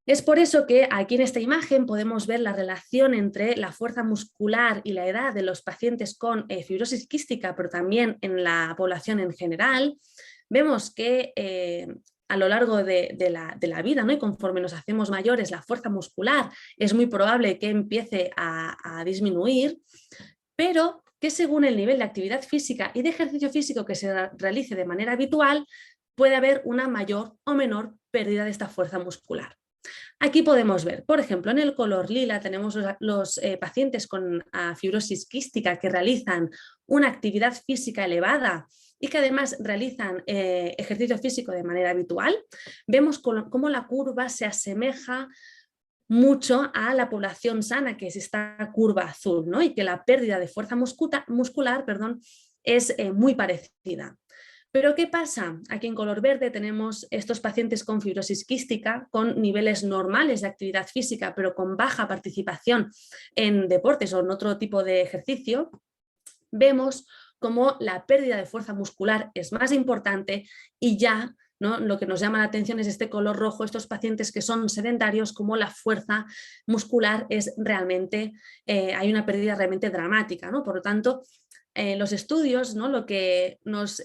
Es por eso que aquí en esta imagen podemos ver la relación entre la fuerza muscular y la edad de los pacientes con fibrosis quística, pero también en la población en general. Vemos que a lo largo de la vida, ¿no? Y conforme nos hacemos mayores, la fuerza muscular es muy probable que empiece a disminuir, pero que según el nivel de actividad física y de ejercicio físico que se realice de manera habitual, puede haber una mayor o menor pérdida de esta fuerza muscular. Aquí podemos ver, por ejemplo, en el color lila tenemos los pacientes con fibrosis quística que realizan una actividad física elevada y que además realizan ejercicio físico de manera habitual. Vemos cómo la curva se asemeja mucho a la población sana, que es esta curva azul, ¿no? Y que la pérdida de fuerza muscular es muy parecida. Pero ¿qué pasa? Aquí en color verde tenemos estos pacientes con fibrosis quística con niveles normales de actividad física, pero con baja participación en deportes o en otro tipo de ejercicio. Vemos cómo la pérdida de fuerza muscular es más importante y ya, ¿no? Lo que nos llama la atención es este color rojo, estos pacientes que son sedentarios, como la fuerza muscular es realmente, hay una pérdida realmente dramática, ¿no? Por lo tanto, los estudios, ¿no? Lo que nos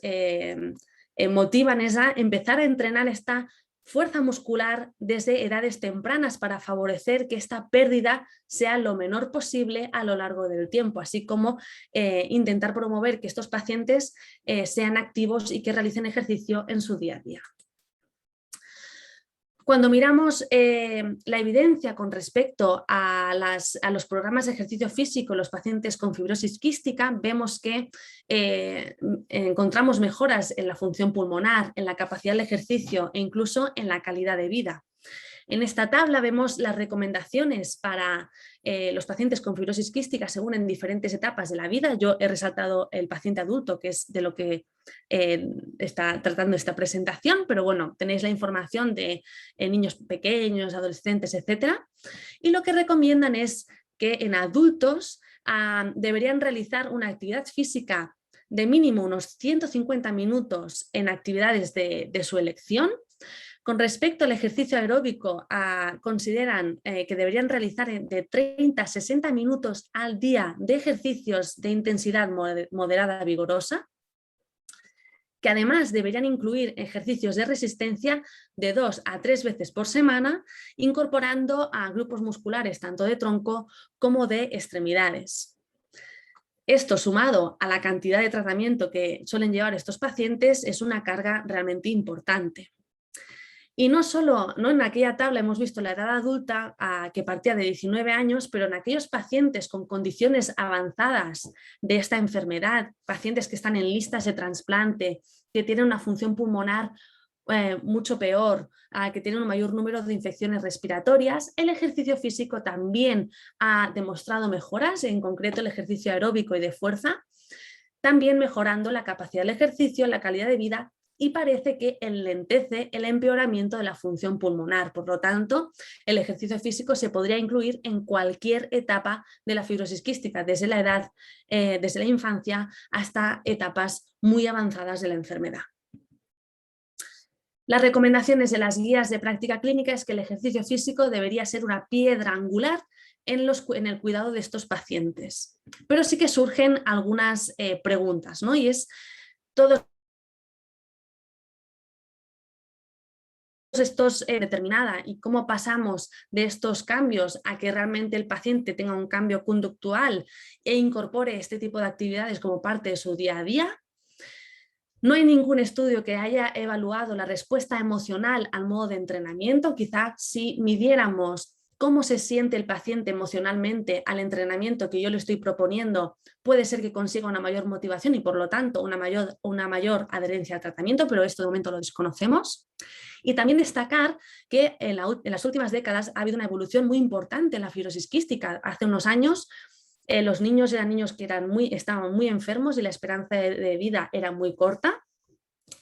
motivan es a empezar a entrenar esta fuerza muscular desde edades tempranas para favorecer que esta pérdida sea lo menor posible a lo largo del tiempo, así como intentar promover que estos pacientes sean activos y que realicen ejercicio en su día a día. Cuando miramos la evidencia con respecto a los programas de ejercicio físico en los pacientes con fibrosis quística, vemos que encontramos mejoras en la función pulmonar, en la capacidad de ejercicio e incluso en la calidad de vida. En esta tabla vemos las recomendaciones para los pacientes con fibrosis quística según en diferentes etapas de la vida. Yo he resaltado el paciente adulto, que es de lo que está tratando esta presentación, pero bueno, tenéis la información de niños pequeños, adolescentes, etcétera. Y lo que recomiendan es que en adultos deberían realizar una actividad física de mínimo unos 150 minutos en actividades de su elección. Con respecto al ejercicio aeróbico, consideran que deberían realizar de 30 a 60 minutos al día de ejercicios de intensidad moderada vigorosa, que además deberían incluir ejercicios de resistencia de 2 a 3 veces por semana, incorporando a grupos musculares tanto de tronco como de extremidades. Esto, sumado a la cantidad de tratamiento que suelen llevar estos pacientes, es una carga realmente importante. Y no en aquella tabla hemos visto la edad adulta que partía de 19 años, pero en aquellos pacientes con condiciones avanzadas de esta enfermedad, pacientes que están en listas de trasplante, que tienen una función pulmonar mucho peor, que tienen un mayor número de infecciones respiratorias, el ejercicio físico también ha demostrado mejoras, en concreto el ejercicio aeróbico y de fuerza, también mejorando la capacidad del ejercicio, la calidad de vida, y parece que enlentece el empeoramiento de la función pulmonar. Por lo tanto, el ejercicio físico se podría incluir en cualquier etapa de la fibrosis quística, desde la edad, desde la infancia hasta etapas muy avanzadas de la enfermedad. Las recomendaciones de las guías de práctica clínica es que el ejercicio físico debería ser una piedra angular en el cuidado de estos pacientes. Pero sí que surgen algunas preguntas, ¿no? Y es todo estos determinada y cómo pasamos de estos cambios a que realmente el paciente tenga un cambio conductual e incorpore este tipo de actividades como parte de su día a día. No hay ningún estudio que haya evaluado la respuesta emocional al modo de entrenamiento. Quizá si midiéramos cómo se siente el paciente emocionalmente al entrenamiento que yo le estoy proponiendo, puede ser que consiga una mayor motivación y por lo tanto una mayor adherencia al tratamiento, pero esto de momento lo desconocemos. Y también destacar que en las últimas décadas ha habido una evolución muy importante en la fibrosis quística. Hace unos años los niños eran niños que estaban muy enfermos y la esperanza de vida era muy corta.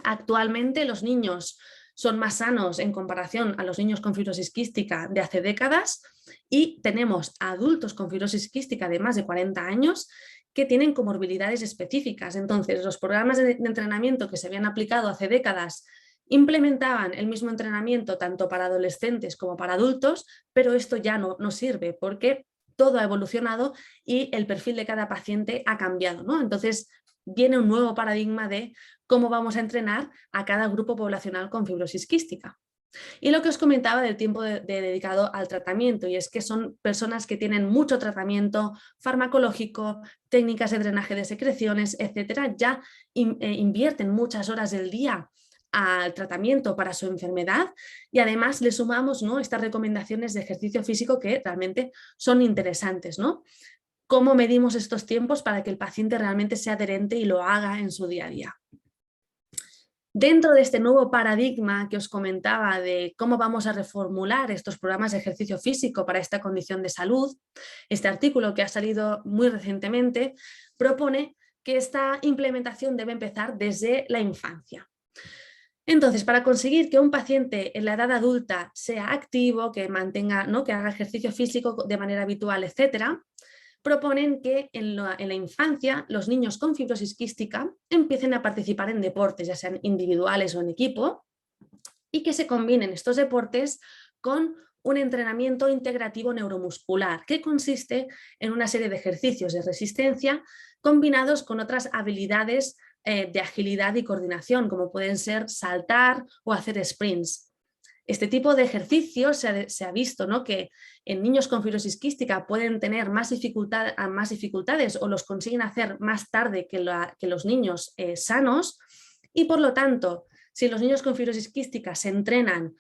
Actualmente los niños son más sanos en comparación a los niños con fibrosis quística de hace décadas y tenemos adultos con fibrosis quística de más de 40 años que tienen comorbilidades específicas. Entonces, los programas de entrenamiento que se habían aplicado hace décadas implementaban el mismo entrenamiento tanto para adolescentes como para adultos, pero esto ya no sirve porque todo ha evolucionado y el perfil de cada paciente ha cambiado, ¿no? Entonces, viene un nuevo paradigma de cómo vamos a entrenar a cada grupo poblacional con fibrosis quística. Y lo que os comentaba del tiempo dedicado al tratamiento, y es que son personas que tienen mucho tratamiento farmacológico, técnicas de drenaje de secreciones, etcétera, ya invierten muchas horas del día al tratamiento para su enfermedad y además le sumamos, ¿no?, estas recomendaciones de ejercicio físico que realmente son interesantes, ¿no? ¿Cómo medimos estos tiempos para que el paciente realmente sea adherente y lo haga en su día a día? Dentro de este nuevo paradigma que os comentaba de cómo vamos a reformular estos programas de ejercicio físico para esta condición de salud, este artículo que ha salido muy recientemente propone que esta implementación debe empezar desde la infancia. Entonces, para conseguir que un paciente en la edad adulta sea activo, que mantenga, ¿no?, que haga ejercicio físico de manera habitual, etcétera, proponen que en la infancia los niños con fibrosis quística empiecen a participar en deportes, ya sean individuales o en equipo, y que se combinen estos deportes con un entrenamiento integrativo neuromuscular, que consiste en una serie de ejercicios de resistencia combinados con otras habilidades de agilidad y coordinación, como pueden ser saltar o hacer sprints. Este tipo de ejercicios se ha visto, ¿no?, que en niños con fibrosis quística pueden tener más dificultades o los consiguen hacer más tarde que los niños sanos y por lo tanto, si los niños con fibrosis quística se entrenan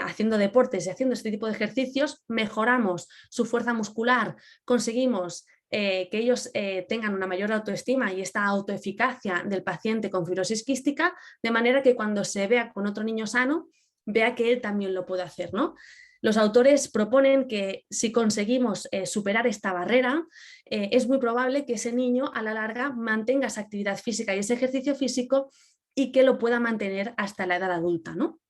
haciendo deportes y haciendo este tipo de ejercicios, mejoramos su fuerza muscular, conseguimos que ellos tengan una mayor autoestima y esta autoeficacia del paciente con fibrosis quística, de manera que cuando se vea con otro niño sano, vea que él también lo puede hacer, ¿no? Los autores proponen que si conseguimos superar esta barrera, es muy probable que ese niño a la larga mantenga esa actividad física y ese ejercicio físico y que lo pueda mantener hasta la edad adulta, ¿no?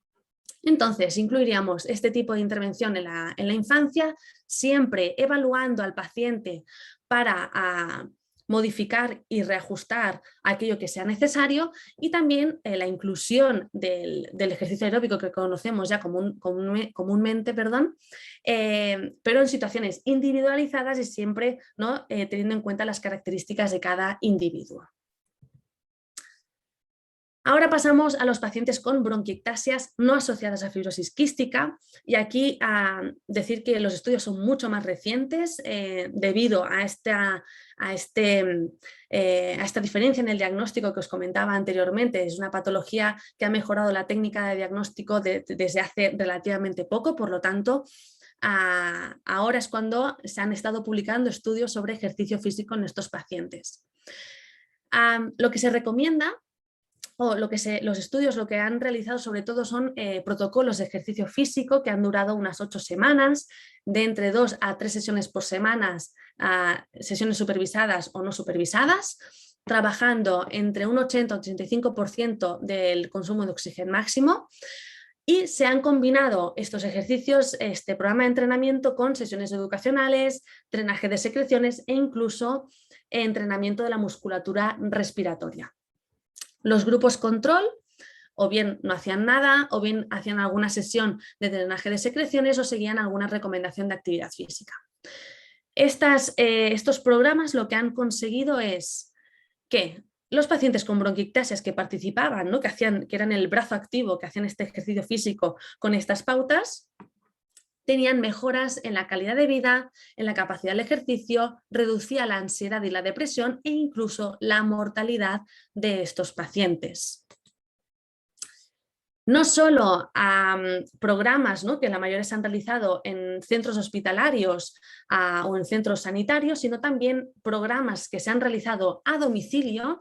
Entonces, incluiríamos este tipo de intervención en la infancia, siempre evaluando al paciente para modificar y reajustar aquello que sea necesario, y también la inclusión del ejercicio aeróbico que conocemos ya comúnmente, pero en situaciones individualizadas y siempre, ¿no?, teniendo en cuenta las características de cada individuo. Ahora pasamos a los pacientes con bronquiectasias no asociadas a fibrosis quística, y aquí decir que los estudios son mucho más recientes debido a esta diferencia en el diagnóstico que os comentaba anteriormente. Es una patología que ha mejorado la técnica de diagnóstico desde hace relativamente poco, por lo tanto, ahora es cuando se han estado publicando estudios sobre ejercicio físico en estos pacientes. Lo que se recomienda, los estudios lo que han realizado sobre todo son protocolos de ejercicio físico que han durado unas 8 semanas, de entre 2 a 3 sesiones por semana, sesiones supervisadas o no supervisadas, trabajando entre un 80-85% del consumo de oxígeno máximo, y se han combinado estos ejercicios, este programa de entrenamiento, con sesiones educacionales, drenaje de secreciones e incluso entrenamiento de la musculatura respiratoria. Los grupos control o bien no hacían nada, o bien hacían alguna sesión de drenaje de secreciones o seguían alguna recomendación de actividad física. Estos programas lo que han conseguido es que los pacientes con bronquiectasias que participaban, ¿no?, que eran el brazo activo, que hacían este ejercicio físico con estas pautas, tenían mejoras en la calidad de vida, en la capacidad del ejercicio, reducía la ansiedad y la depresión e incluso la mortalidad de estos pacientes. No solo programas, ¿no?, que la mayoría se han realizado en centros hospitalarios o en centros sanitarios, sino también programas que se han realizado a domicilio,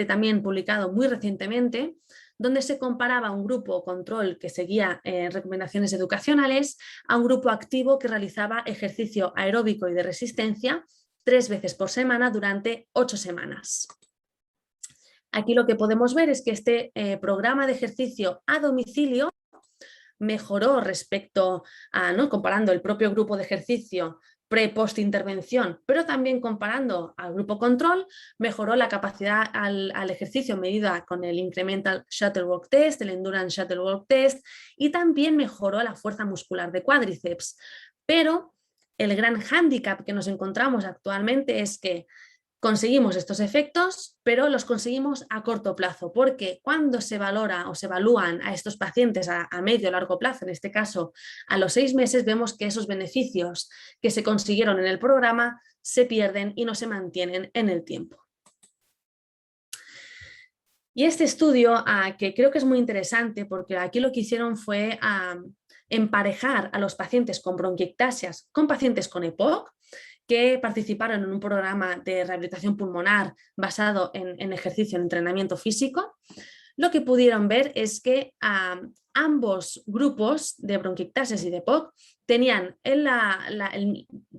también publicado muy recientemente, donde se comparaba un grupo control que seguía recomendaciones educacionales a un grupo activo que realizaba ejercicio aeróbico y de resistencia 3 veces por semana durante 8 semanas. Aquí lo que podemos ver es que este programa de ejercicio a domicilio mejoró respecto a, ¿no?, comparando el propio grupo de ejercicio pre-post intervención, pero también comparando al grupo control, mejoró la capacidad al ejercicio medida con el Incremental Shuttle Walk Test, el Endurance Shuttle Walk Test, y también mejoró la fuerza muscular de cuádriceps. Pero el gran hándicap que nos encontramos actualmente es que conseguimos estos efectos, pero los conseguimos a corto plazo, porque cuando se valora o se evalúan a estos pacientes a medio o largo plazo, en este caso a los 6 meses, vemos que esos beneficios que se consiguieron en el programa se pierden y no se mantienen en el tiempo. Y este estudio, que creo que es muy interesante, porque aquí lo que hicieron fue emparejar a los pacientes con bronquiectasias con pacientes con EPOC, que participaron en un programa de rehabilitación pulmonar basado en ejercicio, en entrenamiento físico. Lo que pudieron ver es que ambos grupos de bronquiectasias y de EPOC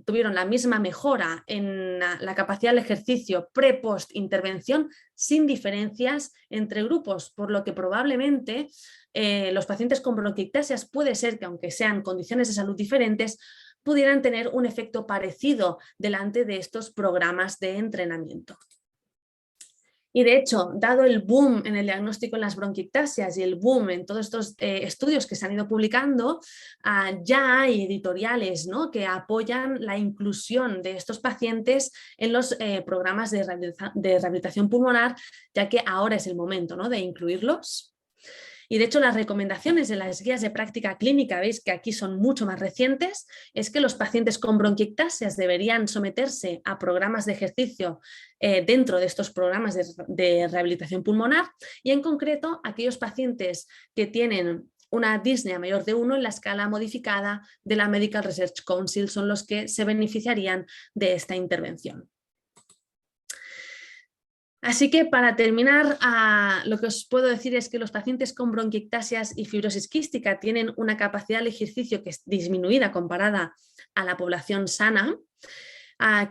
tuvieron la misma mejora en la capacidad del ejercicio pre-post intervención, sin diferencias entre grupos, por lo que probablemente los pacientes con bronquiectasias puede ser que, aunque sean condiciones de salud diferentes, pudieran tener un efecto parecido delante de estos programas de entrenamiento. Y de hecho, dado el boom en el diagnóstico en las bronquiectasias y el boom en todos estos estudios que se han ido publicando, ya hay editoriales, ¿no?, que apoyan la inclusión de estos pacientes en los programas de rehabilitación pulmonar, ya que ahora es el momento, ¿no?, de incluirlos. Y de hecho las recomendaciones de las guías de práctica clínica, veis que aquí son mucho más recientes, es que los pacientes con bronquiectasias deberían someterse a programas de ejercicio dentro de estos programas de rehabilitación pulmonar, y en concreto aquellos pacientes que tienen una disnea mayor de 1 en la escala modificada de la Medical Research Council son los que se beneficiarían de esta intervención. Así que para terminar, lo que os puedo decir es que los pacientes con bronquiectasias y fibrosis quística tienen una capacidad del ejercicio que es disminuida comparada a la población sana,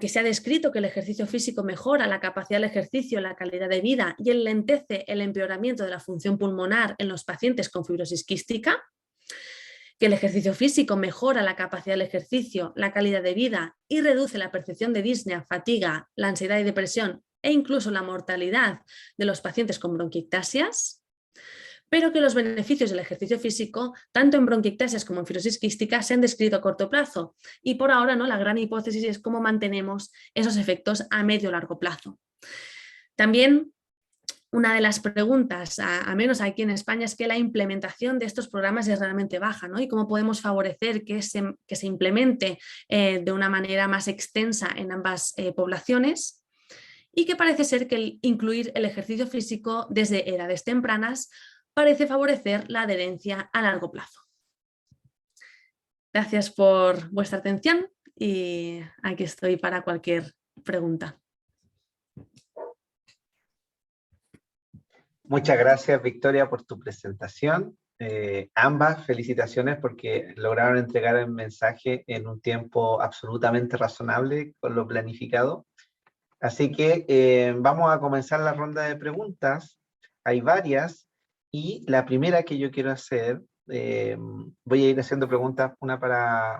que se ha descrito que el ejercicio físico mejora la capacidad del ejercicio, la calidad de vida y enlentece el empeoramiento de la función pulmonar en los pacientes con fibrosis quística, que el ejercicio físico mejora la capacidad del ejercicio, la calidad de vida y reduce la percepción de disnea, fatiga, la ansiedad y depresión e incluso la mortalidad de los pacientes con bronquiectasias, pero que los beneficios del ejercicio físico, tanto en bronquiectasias como en fibrosis quística, se han descrito a corto plazo. Y por ahora, ¿no?, la gran hipótesis es cómo mantenemos esos efectos a medio o largo plazo. También una de las preguntas, a menos aquí en España, es que la implementación de estos programas es realmente baja, ¿no? Y cómo podemos favorecer que se implemente de una manera más extensa en ambas poblaciones. Y que parece ser que incluir el ejercicio físico desde edades tempranas parece favorecer la adherencia a largo plazo. Gracias por vuestra atención y aquí estoy para cualquier pregunta. Muchas gracias, Victoria, por tu presentación. Ambas felicitaciones porque lograron entregar el mensaje en un tiempo absolutamente razonable con lo planificado. Así que vamos a comenzar la ronda de preguntas. Hay varias y la primera que yo quiero hacer, voy a ir haciendo preguntas, una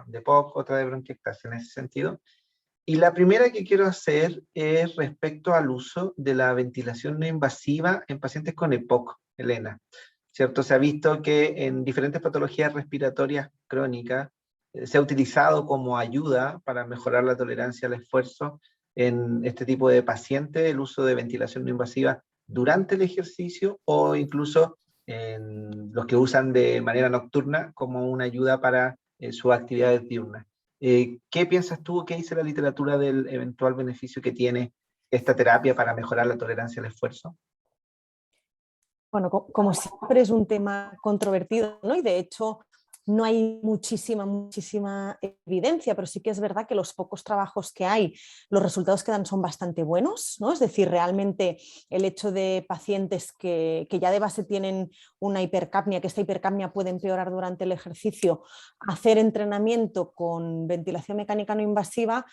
de POC, otra de bronquiectasia en ese sentido. Y la primera que quiero hacer es respecto al uso de la ventilación no invasiva en pacientes con EPOC, Elena. ¿Cierto? Se ha visto que en diferentes patologías respiratorias crónicas se ha utilizado como ayuda para mejorar la tolerancia al esfuerzo en este tipo de pacientes, el uso de ventilación no invasiva durante el ejercicio o incluso en los que usan de manera nocturna como una ayuda para sus actividades diurnas. ¿Qué piensas tú, qué dice la literatura del eventual beneficio que tiene esta terapia para mejorar la tolerancia al esfuerzo? Bueno, como siempre es un tema controvertido, ¿no? Y de hecho no hay muchísima evidencia, pero sí que es verdad que los pocos trabajos que hay, los resultados que dan son bastante buenos, ¿no? Es decir, realmente el hecho de pacientes que ya de base tienen una hipercapnia, que esta hipercapnia puede empeorar durante el ejercicio, hacer entrenamiento con ventilación mecánica no invasiva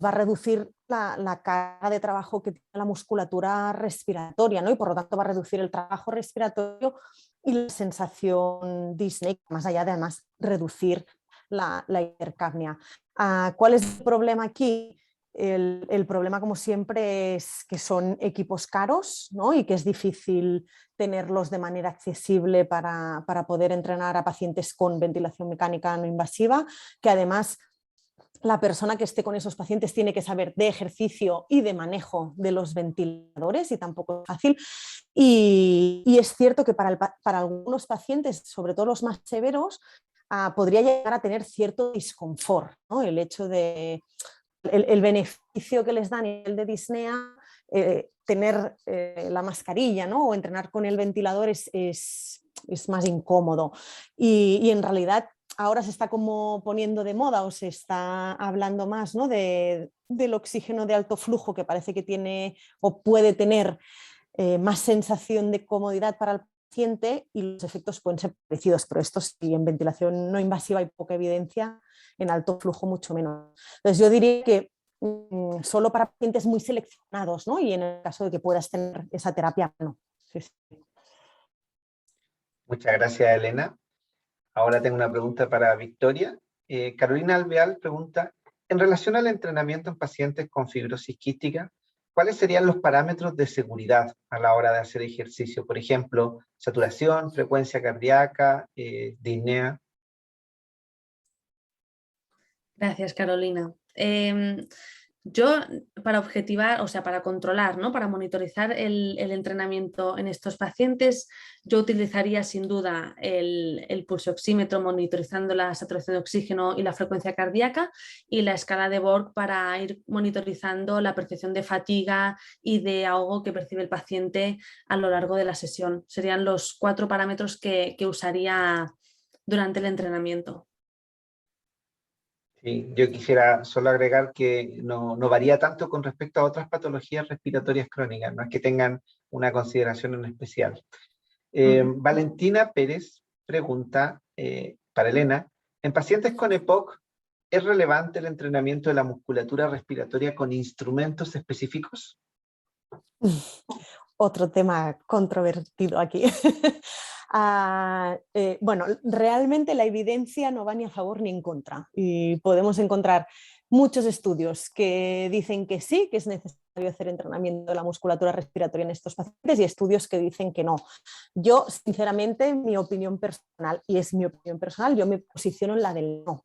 va a reducir la carga de trabajo que tiene la musculatura respiratoria, ¿no? Y por lo tanto va a reducir el trabajo respiratorio y la sensación disneica, más allá de además reducir la hipercapnia. ¿Cuál es el problema aquí? El problema, como siempre, es que son equipos caros, ¿no? Y que es difícil tenerlos de manera accesible para poder entrenar a pacientes con ventilación mecánica no invasiva, que además la persona que esté con esos pacientes tiene que saber de ejercicio y de manejo de los ventiladores y tampoco es fácil. Y es cierto que para algunos pacientes, sobre todo los más severos, podría llegar a tener cierto disconfort, ¿no? El hecho de el beneficio que les da a nivel de disnea, tener la mascarilla, ¿no? O entrenar con el ventilador es más incómodo. Y en realidad ahora se está como poniendo de moda o se está hablando más, ¿no?, del oxígeno de alto flujo, que parece que tiene o puede tener más sensación de comodidad para el paciente y los efectos pueden ser parecidos, pero esto sí, en ventilación no invasiva hay poca evidencia, en alto flujo mucho menos. Entonces yo diría que solo para pacientes muy seleccionados, ¿no? Y en el caso de que puedas tener esa terapia, no. Sí, sí. Muchas gracias, Elena. Ahora tengo una pregunta para Victoria. Carolina Alvear pregunta, en relación al entrenamiento en pacientes con fibrosis quística, ¿cuáles serían los parámetros de seguridad a la hora de hacer ejercicio? Por ejemplo, saturación, frecuencia cardíaca, disnea. Gracias, Carolina. Yo, para objetivar, o sea, para controlar, ¿no?, para monitorizar el entrenamiento en estos pacientes, yo utilizaría sin duda el pulsoxímetro monitorizando la saturación de oxígeno y la frecuencia cardíaca, y la escala de Borg para ir monitorizando la percepción de fatiga y de ahogo que percibe el paciente a lo largo de la sesión. Serían los 4 parámetros que usaría durante el entrenamiento. Sí, yo quisiera solo agregar que no varía tanto con respecto a otras patologías respiratorias crónicas, no es que tengan una consideración en especial. Valentina Pérez pregunta para Elena, ¿en pacientes con EPOC es relevante el entrenamiento de la musculatura respiratoria con instrumentos específicos? Otro tema controvertido aquí. Bueno, realmente la evidencia no va ni a favor ni en contra. Y podemos encontrar muchos estudios que dicen que sí, que es necesario hacer entrenamiento de la musculatura respiratoria en estos pacientes y estudios que dicen que no. Yo, sinceramente, mi opinión personal, y es mi opinión personal, yo me posiciono en la del no.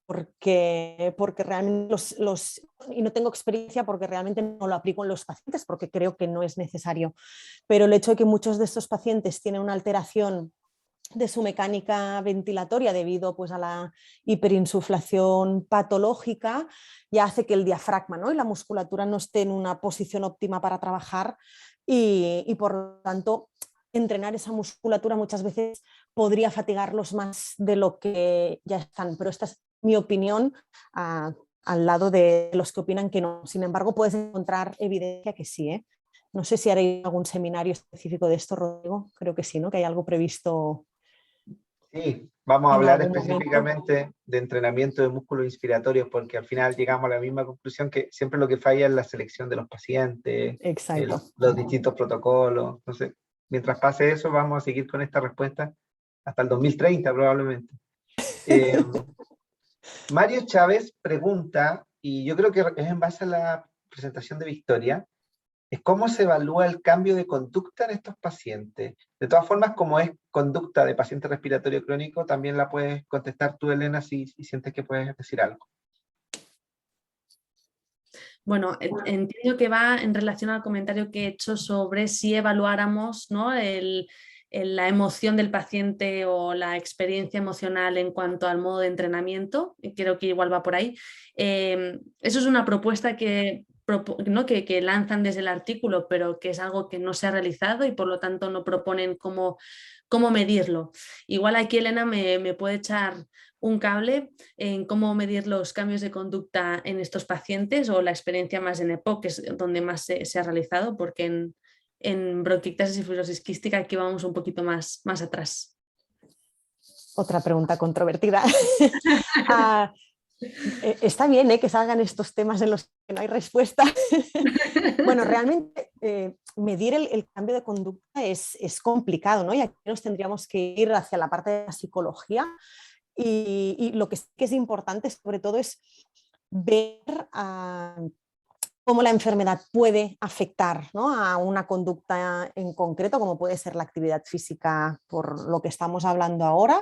Porque realmente y no tengo experiencia porque realmente no lo aplico en los pacientes porque creo que no es necesario, pero el hecho de que muchos de estos pacientes tienen una alteración de su mecánica ventilatoria debido pues, a la hiperinsuflación patológica ya hace que el diafragma, ¿no?, y la musculatura no esté en una posición óptima para trabajar y por lo tanto entrenar esa musculatura muchas veces podría fatigarlos más de lo que ya están, pero esta es mi opinión al lado de los que opinan que no. Sin embargo, puedes encontrar evidencia que sí, ¿eh? No sé si haré algún seminario específico de esto, Rodrigo. Creo que sí, ¿no?, que hay algo previsto Sí, vamos a en hablar algún momento. específicamente de entrenamiento de músculos inspiratorios porque al final llegamos a la misma conclusión que siempre lo que falla es la selección de los pacientes, Exacto. los distintos protocolos. Entonces, mientras pase eso, vamos a seguir con esta respuesta hasta el 2030 probablemente. Mario Chávez pregunta, y yo creo que es en base a la presentación de Victoria, es cómo se evalúa el cambio de conducta en estos pacientes. De todas formas, como es conducta de paciente respiratorio crónico, también la puedes contestar tú, Elena, si sientes que puedes decir algo. Bueno, entiendo que va en relación al comentario que he hecho sobre si evaluáramos, ¿no?, la emoción del paciente o la experiencia emocional en cuanto al modo de entrenamiento. Creo que igual va por ahí. Eso es una propuesta ¿no?, que lanzan desde el artículo, pero que es algo que no se ha realizado y por lo tanto no proponen cómo medirlo. Igual aquí Elena me puede echar un cable en cómo medir los cambios de conducta en estos pacientes o la experiencia más en EPOC, que es donde más se ha realizado, porque en bronquiectasis y fibrosis quística aquí vamos un poquito más atrás. Otra pregunta controvertida. Está bien, que salgan estos temas en los que no hay respuesta. Bueno, realmente medir el cambio de conducta es complicado, ¿no? Y aquí nos tendríamos que ir hacia la parte de la psicología y lo que sí que es importante sobre todo es ver cómo la enfermedad puede afectar, ¿no?, a una conducta en concreto, como puede ser la actividad física por lo que estamos hablando ahora,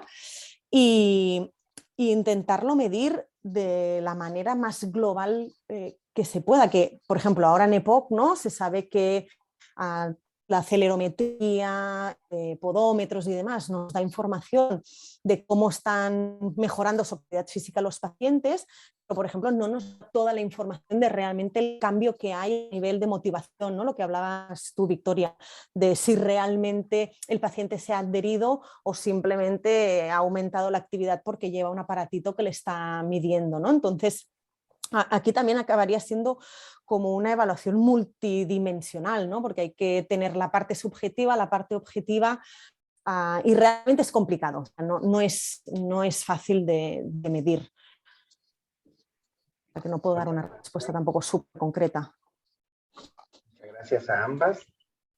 y intentarlo medir de la manera más global que se pueda, que por ejemplo ahora en EPOC, ¿no?, se sabe que la acelerometría, podómetros y demás nos da información de cómo están mejorando su actividad física los pacientes, pero por ejemplo no nos da toda la información de realmente el cambio que hay a nivel de motivación, ¿no?, lo que hablabas tú, Victoria, de si realmente el paciente se ha adherido o simplemente ha aumentado la actividad porque lleva un aparatito que le está midiendo, ¿no? Entonces, aquí también acabaría siendo como una evaluación multidimensional, ¿no?, porque hay que tener la parte subjetiva, la parte objetiva, y realmente es complicado, o sea, no es fácil de medir. Que no puedo dar una respuesta tampoco súper concreta. Muchas gracias a ambas.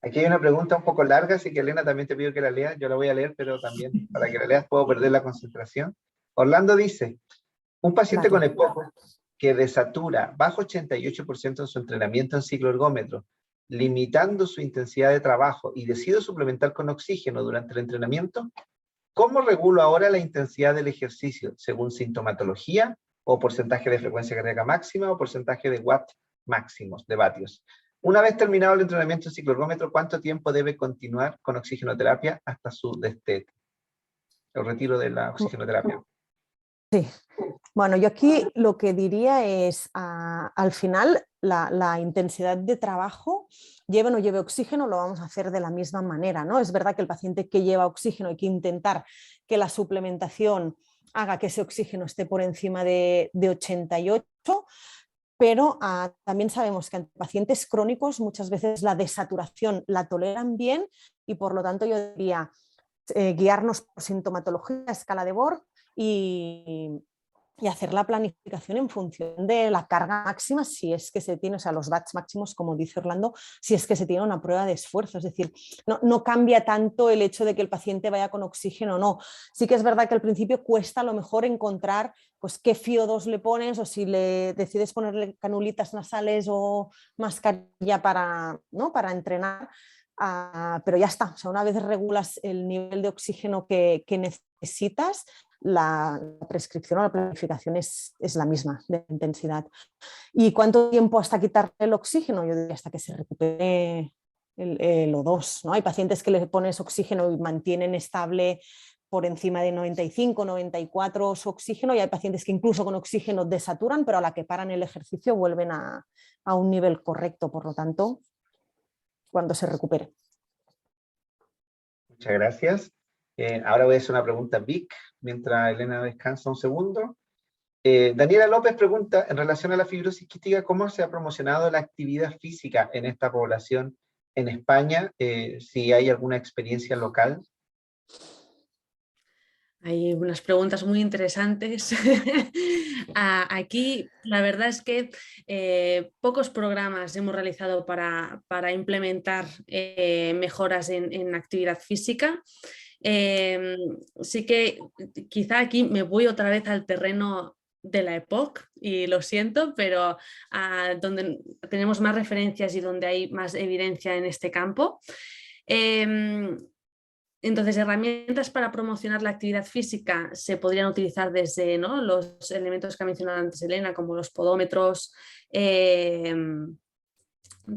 Aquí hay una pregunta un poco larga, así que Elena también te pido que la leas. Yo la voy a leer, pero también para que la leas puedo perder la concentración. Orlando dice, un paciente con EPOC que desatura bajo 88% en su entrenamiento en ciclo ergómetro, limitando su intensidad de trabajo y decide suplementar con oxígeno durante el entrenamiento, ¿cómo regulo ahora la intensidad del ejercicio? ¿Según sintomatología o porcentaje de frecuencia cardíaca máxima o porcentaje de watt máximos, de vatios? Una vez terminado el entrenamiento en cicloergómetro, ¿cuánto tiempo debe continuar con oxigenoterapia hasta su destete? El retiro de la oxigenoterapia. Sí. Bueno, yo aquí lo que diría es, al final, la intensidad de trabajo, lleve o no lleve oxígeno, lo vamos a hacer de la misma manera, ¿no? Es verdad que el paciente que lleva oxígeno hay que intentar que la suplementación haga que ese oxígeno esté por encima de 88, pero también sabemos que ante pacientes crónicos muchas veces la desaturación la toleran bien y por lo tanto yo diría guiarnos por sintomatología a escala de Borg y hacer la planificación en función de la carga máxima, si es que se tiene, o sea, los watts máximos, como dice Orlando, si es que se tiene una prueba de esfuerzo. Es decir, no cambia tanto el hecho de que el paciente vaya con oxígeno o no. Sí que es verdad que al principio cuesta a lo mejor encontrar pues, qué FiO2 le pones o si le decides ponerle canulitas nasales o mascarilla para entrenar. Pero ya está, o sea, una vez regulas el nivel de oxígeno que necesitas, la prescripción o la planificación es la misma de intensidad. ¿Y cuánto tiempo hasta quitarle el oxígeno? Yo diría hasta que se recupere el O2, ¿no? Hay pacientes que le pones oxígeno y mantienen estable por encima de 95, 94 su oxígeno, y hay pacientes que incluso con oxígeno desaturan, pero a la que paran el ejercicio vuelven a un nivel correcto, por lo tanto, cuando se recupere. Muchas gracias. Ahora voy a hacer una pregunta Vic, mientras Elena descansa un segundo. Daniela López pregunta, en relación a la fibrosis quística, ¿cómo se ha promocionado la actividad física en esta población en España? Si hay alguna experiencia local. Hay unas preguntas muy interesantes. Aquí la verdad es que pocos programas hemos realizado para implementar mejoras en actividad física. Sí que quizá aquí me voy otra vez al terreno de la EPOC y lo siento, pero donde tenemos más referencias y donde hay más evidencia en este campo. Entonces, herramientas para promocionar la actividad física se podrían utilizar desde, ¿no?, los elementos que ha mencionado antes Elena, como los podómetros,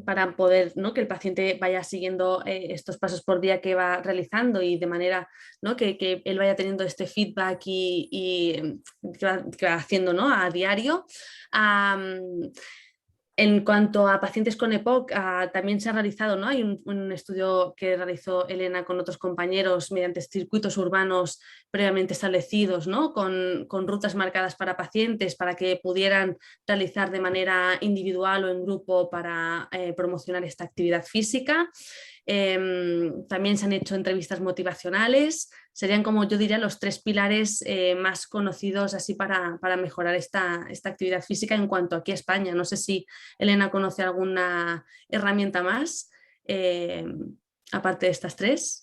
para poder, ¿no?, que el paciente vaya siguiendo estos pasos por día que va realizando y de manera, ¿no?, que él vaya teniendo este feedback y que va haciendo, ¿no?, a diario. En cuanto a pacientes con EPOC, también se ha realizado, ¿no?, hay un estudio que realizó Elena con otros compañeros mediante circuitos urbanos previamente establecidos, ¿no?, con rutas marcadas para pacientes para que pudieran realizar de manera individual o en grupo para promocionar esta actividad física. También se han hecho entrevistas motivacionales. Serían, como yo diría, los 3 pilares más conocidos así para mejorar esta actividad física en cuanto aquí a España. No sé si Elena conoce alguna herramienta más aparte de estas 3.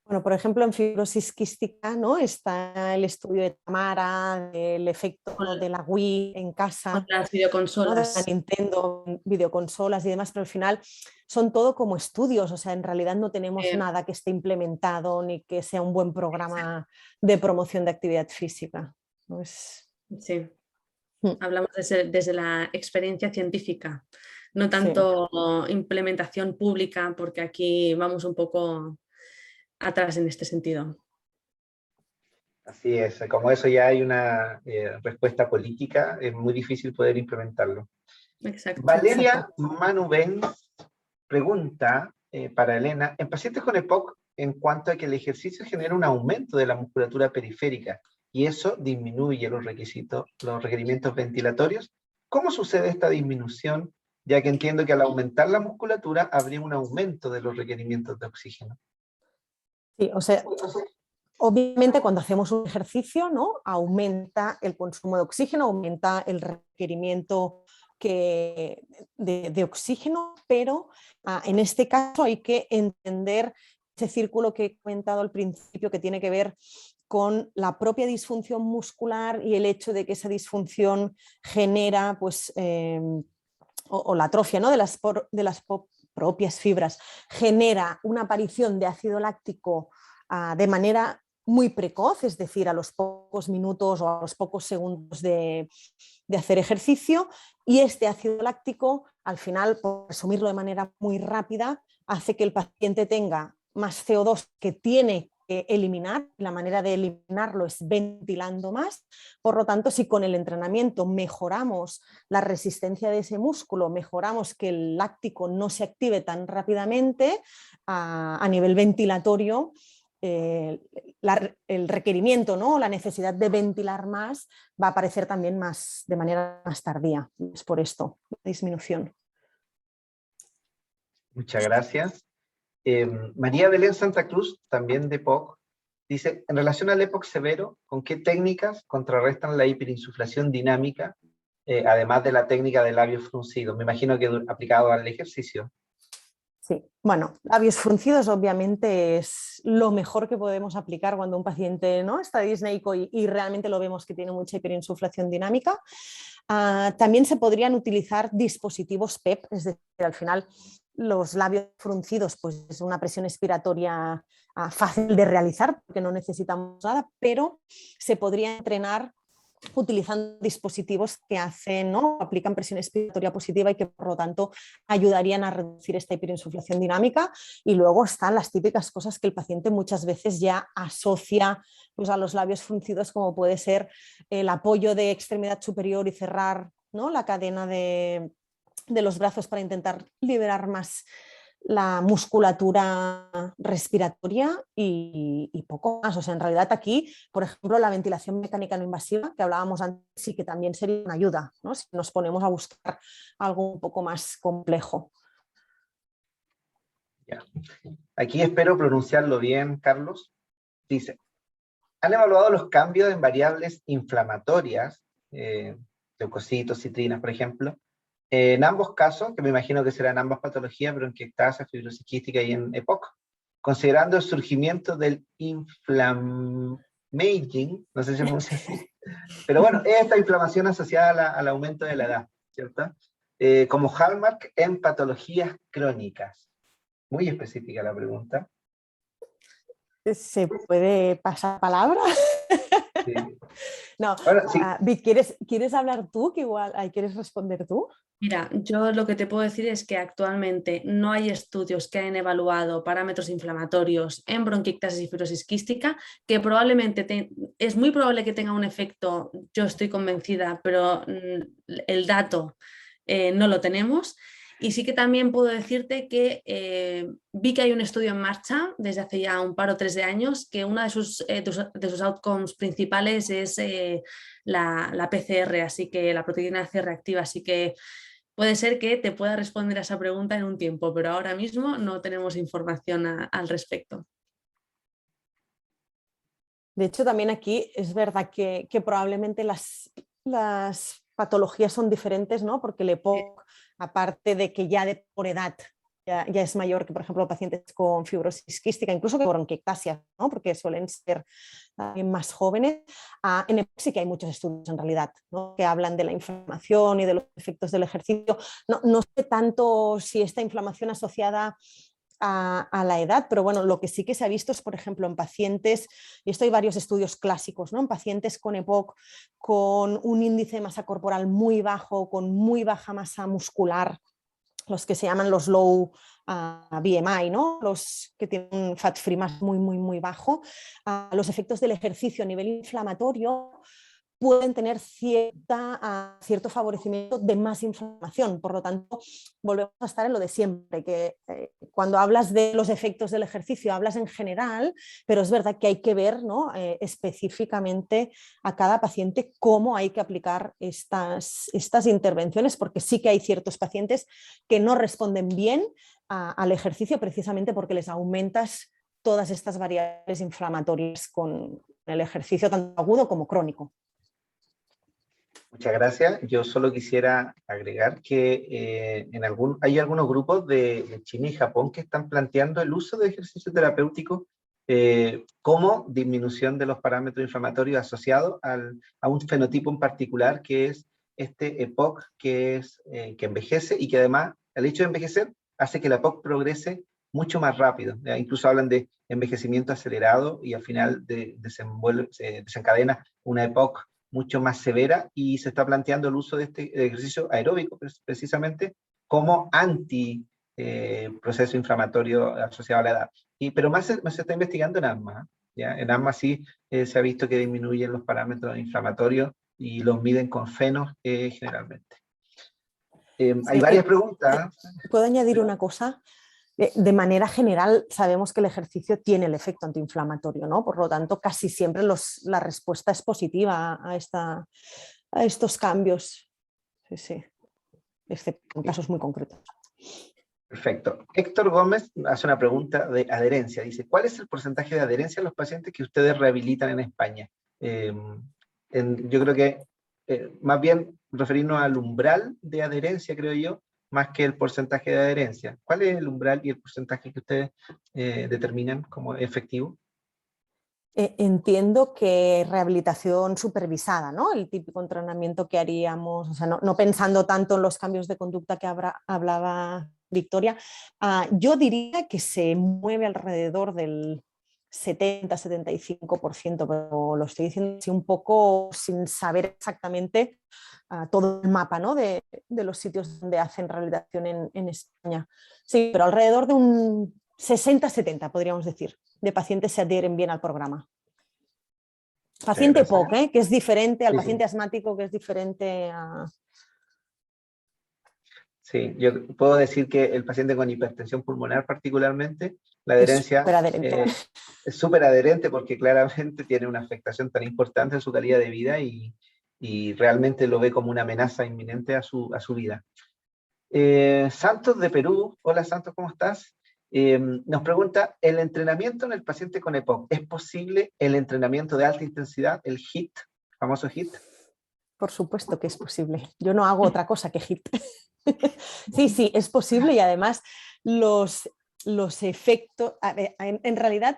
Bueno, por ejemplo, en fibrosis quística, ¿no?, está el estudio de Tamara, del efecto de la Wii en casa, con las ¿no?, videoconsolas, de la Nintendo, videoconsolas y demás, pero al final son todo como estudios, o sea, en realidad no tenemos nada que esté implementado ni que sea un buen programa de promoción de actividad física, ¿no? Sí, hablamos desde la experiencia científica, no tanto implementación pública, porque aquí vamos un poco atrás en este sentido. Así es, como eso ya hay una respuesta política, es muy difícil poder implementarlo. Exacto. Valeria Manubén pregunta para Elena, en pacientes con EPOC, en cuanto a que el ejercicio genera un aumento de la musculatura periférica y eso disminuye los requerimientos ventilatorios, ¿cómo sucede esta disminución? Ya que entiendo que al aumentar la musculatura habría un aumento de los requerimientos de oxígeno. Sí, o sea, obviamente cuando hacemos un ejercicio, ¿no?, aumenta el consumo de oxígeno, aumenta el requerimiento de oxígeno, pero en este caso hay que entender ese círculo que he comentado al principio que tiene que ver con la propia disfunción muscular y el hecho de que esa disfunción genera pues, o la atrofia, ¿no?, de las propias fibras genera una aparición de ácido láctico de manera muy precoz, es decir, a los pocos minutos o a los pocos segundos de hacer ejercicio, y este ácido láctico, al final, por resumirlo de manera muy rápida, hace que el paciente tenga más CO2 que tiene que eliminar. La manera de eliminarlo es ventilando más. Por lo tanto, si con el entrenamiento mejoramos la resistencia de ese músculo, mejoramos que el láctico no se active tan rápidamente a nivel ventilatorio, el requerimiento, ¿no? La necesidad de ventilar más va a aparecer también de manera más tardía. Es por esto, la disminución. Muchas gracias. María Belén Santa Cruz, también de EPOC, dice, en relación al EPOC severo, ¿con qué técnicas contrarrestan la hiperinsuflación dinámica, además de la técnica de labios fruncidos? Me imagino que aplicado al ejercicio. Sí, bueno, labios fruncidos obviamente es lo mejor que podemos aplicar cuando un paciente, ¿no?, está disneico y realmente lo vemos que tiene mucha hiperinsuflación dinámica. También se podrían utilizar dispositivos PEP, es decir, al final los labios fruncidos pues es una presión expiratoria fácil de realizar porque no necesitamos nada, pero se podría entrenar utilizando dispositivos que hacen, ¿no?, aplican presión expiratoria positiva y que por lo tanto ayudarían a reducir esta hiperinsuflación dinámica. Y luego están las típicas cosas que el paciente muchas veces ya asocia pues a los labios fruncidos, como puede ser el apoyo de extremidad superior y cerrar, ¿no?, la cadena de los brazos para intentar liberar más la musculatura respiratoria y poco más. O sea, en realidad aquí, por ejemplo, la ventilación mecánica no invasiva, que hablábamos antes, sí que también sería una ayuda, ¿no?, si nos ponemos a buscar algo un poco más complejo. Ya. Aquí espero pronunciarlo bien, Carlos. Dice, ¿han evaluado los cambios en variables inflamatorias, leucocitos, citrinas, por ejemplo, en ambos casos, que me imagino que serán ambas patologías, pero en ectasa, fibrosis quística y en EPOC, considerando el surgimiento del inflammaging, no sé si se pronuncia así, pero bueno, esta inflamación asociada al aumento de la edad, ¿cierto? Como hallmark en patologías crónicas. Muy específica la pregunta. ¿Se puede pasar palabra? Sí. No, Bueno, sí. Vic, ¿quieres hablar tú? Que igual, ¿quieres responder tú? Mira, yo lo que te puedo decir es que actualmente no hay estudios que hayan evaluado parámetros inflamatorios en bronquiectasis y fibrosis quística, que probablemente es muy probable que tenga un efecto, yo estoy convencida, pero el dato no lo tenemos. Y sí que también puedo decirte que vi que hay un estudio en marcha desde hace ya un par o 3 de años que uno de sus outcomes principales es la PCR, así que la proteína C reactiva, así que puede ser que te pueda responder a esa pregunta en un tiempo, pero ahora mismo no tenemos información al respecto. De hecho, también aquí es verdad que probablemente las patologías son diferentes, ¿no? Porque el EPOC, aparte de que ya por edad ya es mayor que, por ejemplo, pacientes con fibrosis quística, incluso que bronquiectasia, ¿no?, porque suelen ser más jóvenes. En EPOC sí que hay muchos estudios en realidad, ¿no?, que hablan de la inflamación y de los efectos del ejercicio. No sé tanto si esta inflamación asociada a la edad, pero bueno, lo que sí que se ha visto es, por ejemplo, en pacientes, y esto hay varios estudios clásicos, ¿no?, en pacientes con EPOC con un índice de masa corporal muy bajo, con muy baja masa muscular, los que se llaman los low BMI, ¿no?, los que tienen un fat free mass muy, muy, muy bajo, los efectos del ejercicio a nivel inflamatorio pueden tener cierto favorecimiento de más inflamación. Por lo tanto, volvemos a estar en lo de siempre, que cuando hablas de los efectos del ejercicio hablas en general, pero es verdad que hay que ver, ¿no?, específicamente a cada paciente cómo hay que aplicar estas intervenciones, porque sí que hay ciertos pacientes que no responden bien al ejercicio precisamente porque les aumentas todas estas variables inflamatorias con el ejercicio tanto agudo como crónico. Muchas gracias. Yo solo quisiera agregar que hay algunos grupos de China y Japón que están planteando el uso de ejercicio terapéutico como disminución de los parámetros inflamatorios asociados a un fenotipo en particular que es este EPOC que envejece y que además el hecho de envejecer hace que la EPOC progrese mucho más rápido. Incluso hablan de envejecimiento acelerado y al final se desencadena una EPOC mucho más severa y se está planteando el uso de este ejercicio aeróbico precisamente como proceso inflamatorio asociado a la edad. Pero más se está investigando en asma, ¿ya? En asma sí se ha visto que disminuyen los parámetros inflamatorios y los miden con fenos generalmente. Hay varias preguntas. ¿Puedo añadir una cosa? De manera general sabemos que el ejercicio tiene el efecto antiinflamatorio, ¿no? Por lo tanto, casi siempre la respuesta es positiva a estos cambios. Sí, sí, excepto en casos muy concretos. Perfecto. Héctor Gómez hace una pregunta de adherencia. Dice, ¿cuál es el porcentaje de adherencia en los pacientes que ustedes rehabilitan en España? Yo creo que más bien referirnos al umbral de adherencia, creo yo, más que el porcentaje de adherencia. ¿Cuál es el umbral y el porcentaje que ustedes determinan como efectivo? Entiendo que rehabilitación supervisada, ¿no? El típico entrenamiento que haríamos, o sea, no pensando tanto en los cambios de conducta que hablaba Victoria, yo diría que se mueve alrededor del 70-75%, pero lo estoy diciendo así un poco sin saber exactamente todo el mapa, ¿no? de los sitios donde hacen rehabilitación en España. Sí, pero alrededor de un 60-70, podríamos decir, de pacientes se adhieren bien al programa. Paciente POC, que es diferente al paciente asmático, que es diferente a... Sí, yo puedo decir que el paciente con hipertensión pulmonar particularmente, la adherencia es súper adherente porque claramente tiene una afectación tan importante en su calidad de vida y realmente lo ve como una amenaza inminente a su vida. Santos de Perú, hola Santos, ¿cómo estás? Nos pregunta, ¿el entrenamiento en el paciente con EPOC es posible el entrenamiento de alta intensidad, el HIIT, famoso HIIT? Por supuesto que es posible. Yo no hago otra cosa que HIIT. Sí, es posible y además los efectos, en realidad,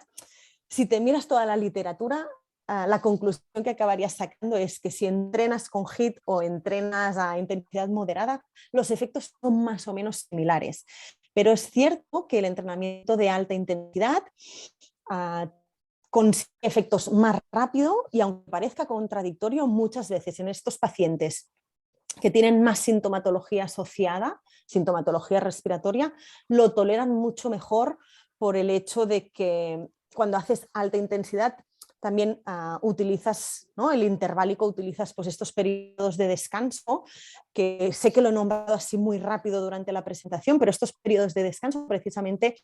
si te miras toda la literatura, la conclusión que acabarías sacando es que si entrenas con HIIT o entrenas a intensidad moderada, los efectos son más o menos similares. Pero es cierto que el entrenamiento de alta intensidad consigue efectos más rápido y aunque parezca contradictorio, muchas veces en estos pacientes que tienen más sintomatología asociada, sintomatología respiratoria, lo toleran mucho mejor por el hecho de que cuando haces alta intensidad también utilizas, ¿no? El interválico, utilizas pues, estos periodos de descanso, que sé que lo he nombrado así muy rápido durante la presentación, pero estos periodos de descanso precisamente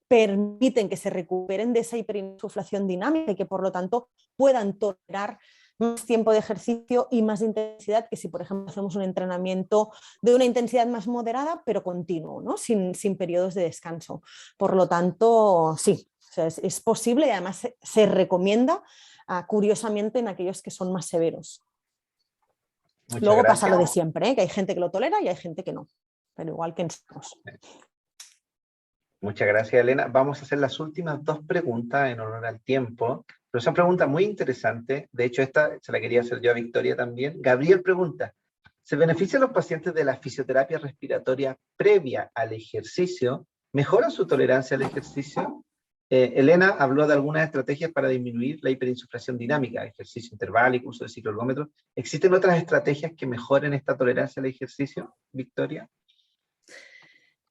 permiten que se recuperen de esa hiperinsuflación dinámica y que por lo tanto puedan tolerar más tiempo de ejercicio y más intensidad que si, por ejemplo, hacemos un entrenamiento de una intensidad más moderada, pero continuo, ¿no? sin periodos de descanso. Por lo tanto, sí, o sea, es posible y además se recomienda curiosamente en aquellos que son más severos. Luego pasa lo de siempre, que hay gente que lo tolera y hay gente que no, pero igual que en nosotros. Muchas gracias, Elena. Vamos a hacer las últimas dos preguntas en honor al tiempo. Pero son preguntas muy interesantes. De hecho, esta se la quería hacer yo a Victoria también. Gabriel pregunta, ¿se benefician los pacientes de la fisioterapia respiratoria previa al ejercicio? ¿Mejora su tolerancia al ejercicio? Elena habló de algunas estrategias para disminuir la hiperinsuflación dinámica, ejercicio interválico, uso de cicloergómetro. ¿Existen otras estrategias que mejoren esta tolerancia al ejercicio, Victoria?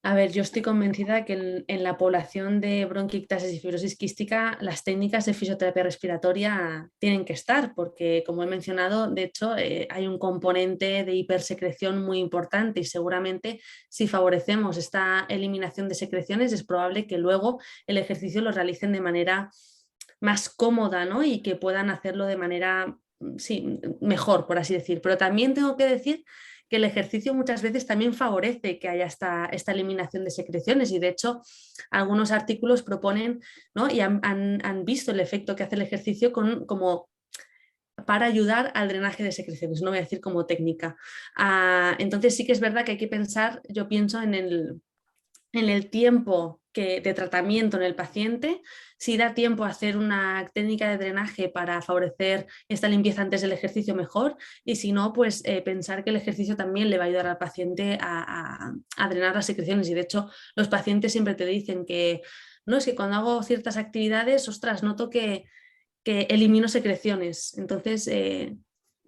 A ver, yo estoy convencida que en la población de bronquiectasis y fibrosis quística las técnicas de fisioterapia respiratoria tienen que estar, porque como he mencionado, de hecho, hay un componente de hipersecreción muy importante y seguramente si favorecemos esta eliminación de secreciones es probable que luego el ejercicio lo realicen de manera más cómoda, ¿no? Y que puedan hacerlo de manera, sí, mejor, por así decir. Pero también tengo que decir que el ejercicio muchas veces también favorece que haya esta eliminación de secreciones y de hecho algunos artículos proponen, ¿no? Y han visto el efecto que hace el ejercicio como para ayudar al drenaje de secreciones, no voy a decir como técnica. Entonces sí que es verdad que hay que pensar, yo pienso en el tiempo de tratamiento en el paciente, si da tiempo a hacer una técnica de drenaje para favorecer esta limpieza antes del ejercicio mejor y si no, pues pensar que el ejercicio también le va a ayudar al paciente a drenar las secreciones y de hecho los pacientes siempre te dicen que no, es que cuando hago ciertas actividades, ostras, noto que elimino secreciones, entonces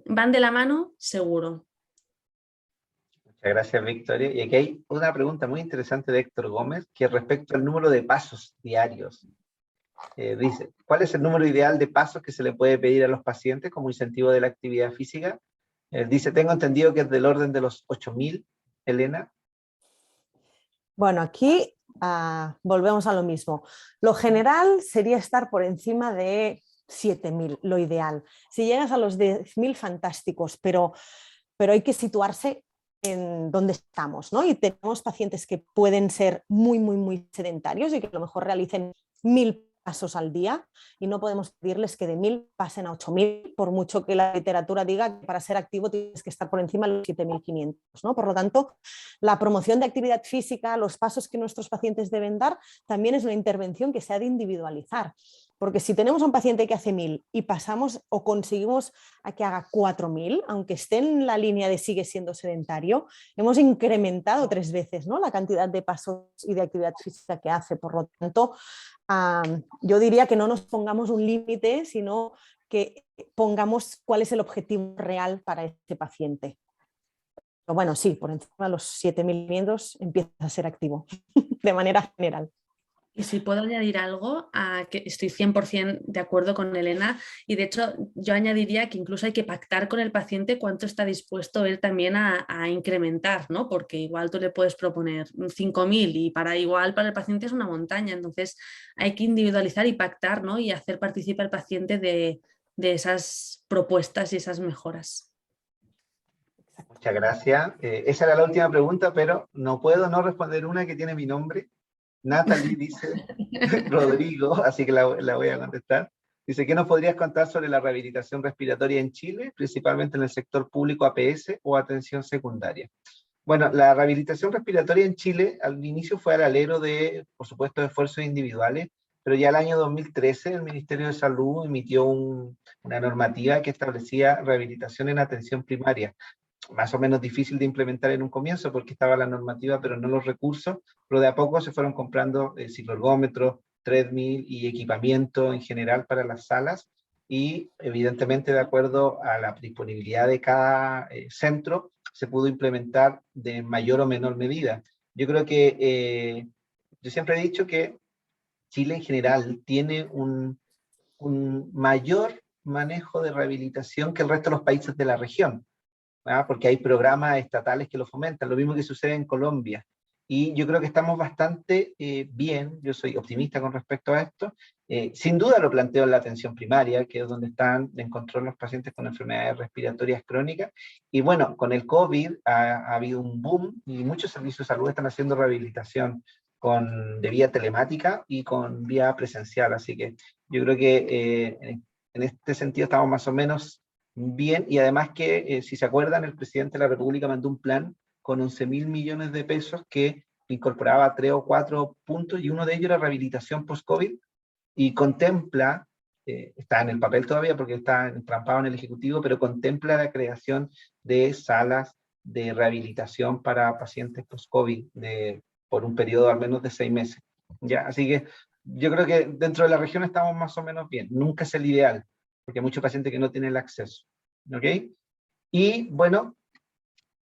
van de la mano seguro. Muchas gracias, Victoria. Y aquí hay una pregunta muy interesante de Héctor Gómez, que es respecto al número de pasos diarios. Dice, ¿cuál es el número ideal de pasos que se le puede pedir a los pacientes como incentivo de la actividad física? Dice, tengo entendido que es del orden de los 8.000, Elena. Bueno, aquí volvemos a lo mismo. Lo general sería estar por encima de 7.000, lo ideal. Si llegas a los 10.000, fantásticos, pero hay que situarse en dónde estamos, ¿no? Y tenemos pacientes que pueden ser muy, muy, muy sedentarios y que a lo mejor realicen 1.000 pasos al día y no podemos pedirles que de 1.000 pasen a 8.000, por mucho que la literatura diga que para ser activo tienes que estar por encima de los 7.500, ¿no? Por lo tanto, la promoción de actividad física, los pasos que nuestros pacientes deben dar, también es una intervención que se ha de individualizar. Porque si tenemos a un paciente que hace 1.000 y pasamos o conseguimos a que haga 4.000, aunque esté en la línea de sigue siendo sedentario, hemos incrementado 3 veces, ¿no?, la cantidad de pasos y de actividad física que hace. Por lo tanto, yo diría que no nos pongamos un límite, sino que pongamos cuál es el objetivo real para este paciente. Pero bueno, sí, por encima de los 7.500 empieza a ser activo de manera general. Y si puedo añadir algo, que estoy 100% de acuerdo con Elena, y de hecho yo añadiría que incluso hay que pactar con el paciente cuánto está dispuesto él también a incrementar, ¿no? Porque igual tú le puedes proponer 5.000 y para el paciente es una montaña, entonces hay que individualizar y pactar, ¿no? Y hacer participar al paciente de esas propuestas y esas mejoras. Muchas gracias. Esa era la última pregunta, pero no puedo no responder una que tiene mi nombre. Natalie dice, Rodrigo, así que la voy a contestar. Dice, ¿qué nos podrías contar sobre la rehabilitación respiratoria en Chile, principalmente en el sector público APS o atención secundaria? Bueno, la rehabilitación respiratoria en Chile al inicio fue al alero de, por supuesto, esfuerzos individuales, pero ya el año 2013 el Ministerio de Salud emitió una normativa que establecía rehabilitación en atención primaria. Más o menos difícil de implementar en un comienzo porque estaba la normativa pero no los recursos, pero de a poco se fueron comprando cicloergómetros, treadmill y equipamiento en general para las salas, y evidentemente de acuerdo a la disponibilidad de cada centro se pudo implementar de mayor o menor medida. Yo creo que yo siempre he dicho que Chile en general tiene un mayor manejo de rehabilitación que el resto de los países de la región, porque hay programas estatales que lo fomentan, lo mismo que sucede en Colombia. Y yo creo que estamos bastante bien, yo soy optimista con respecto a esto. Sin duda lo planteo en la atención primaria, que es donde están en control los pacientes con enfermedades respiratorias crónicas. Y bueno, con el COVID ha habido un boom y muchos servicios de salud están haciendo rehabilitación de vía telemática y con vía presencial. Así que yo creo que en este sentido estamos más o menos bien, y además que, si se acuerdan, el presidente de la República mandó un plan con 11.000 millones de pesos que incorporaba 3 o 4 puntos, y uno de ellos era rehabilitación post-COVID, y contempla, está en el papel todavía porque está entrampado en el Ejecutivo, pero contempla la creación de salas de rehabilitación para pacientes post-COVID por un periodo al menos de 6 meses. ¿Ya? Así que yo creo que dentro de la región estamos más o menos bien. Nunca es el ideal, porque hay muchos pacientes que no tienen el acceso. ¿Ok? Y bueno,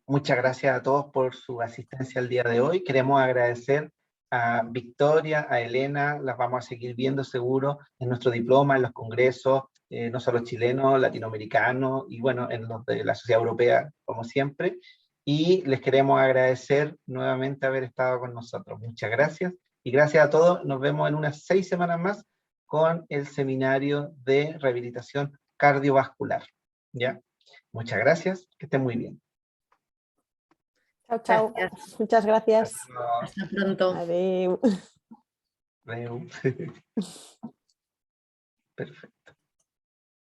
muchas gracias a todos por su asistencia el día de hoy. Queremos agradecer a Victoria, a Elena, las vamos a seguir viendo seguro en nuestro diploma, en los congresos, no solo chilenos, latinoamericanos, y bueno, en los de la sociedad europea, como siempre. Y les queremos agradecer nuevamente haber estado con nosotros. Muchas gracias. Y gracias a todos. Nos vemos en unas 6 semanas más con el seminario de rehabilitación cardiovascular. ¿Ya? Muchas gracias. Que estén muy bien. Chao, chao. Gracias. Muchas gracias. Hasta pronto. Adiós. Adeu. Perfecto.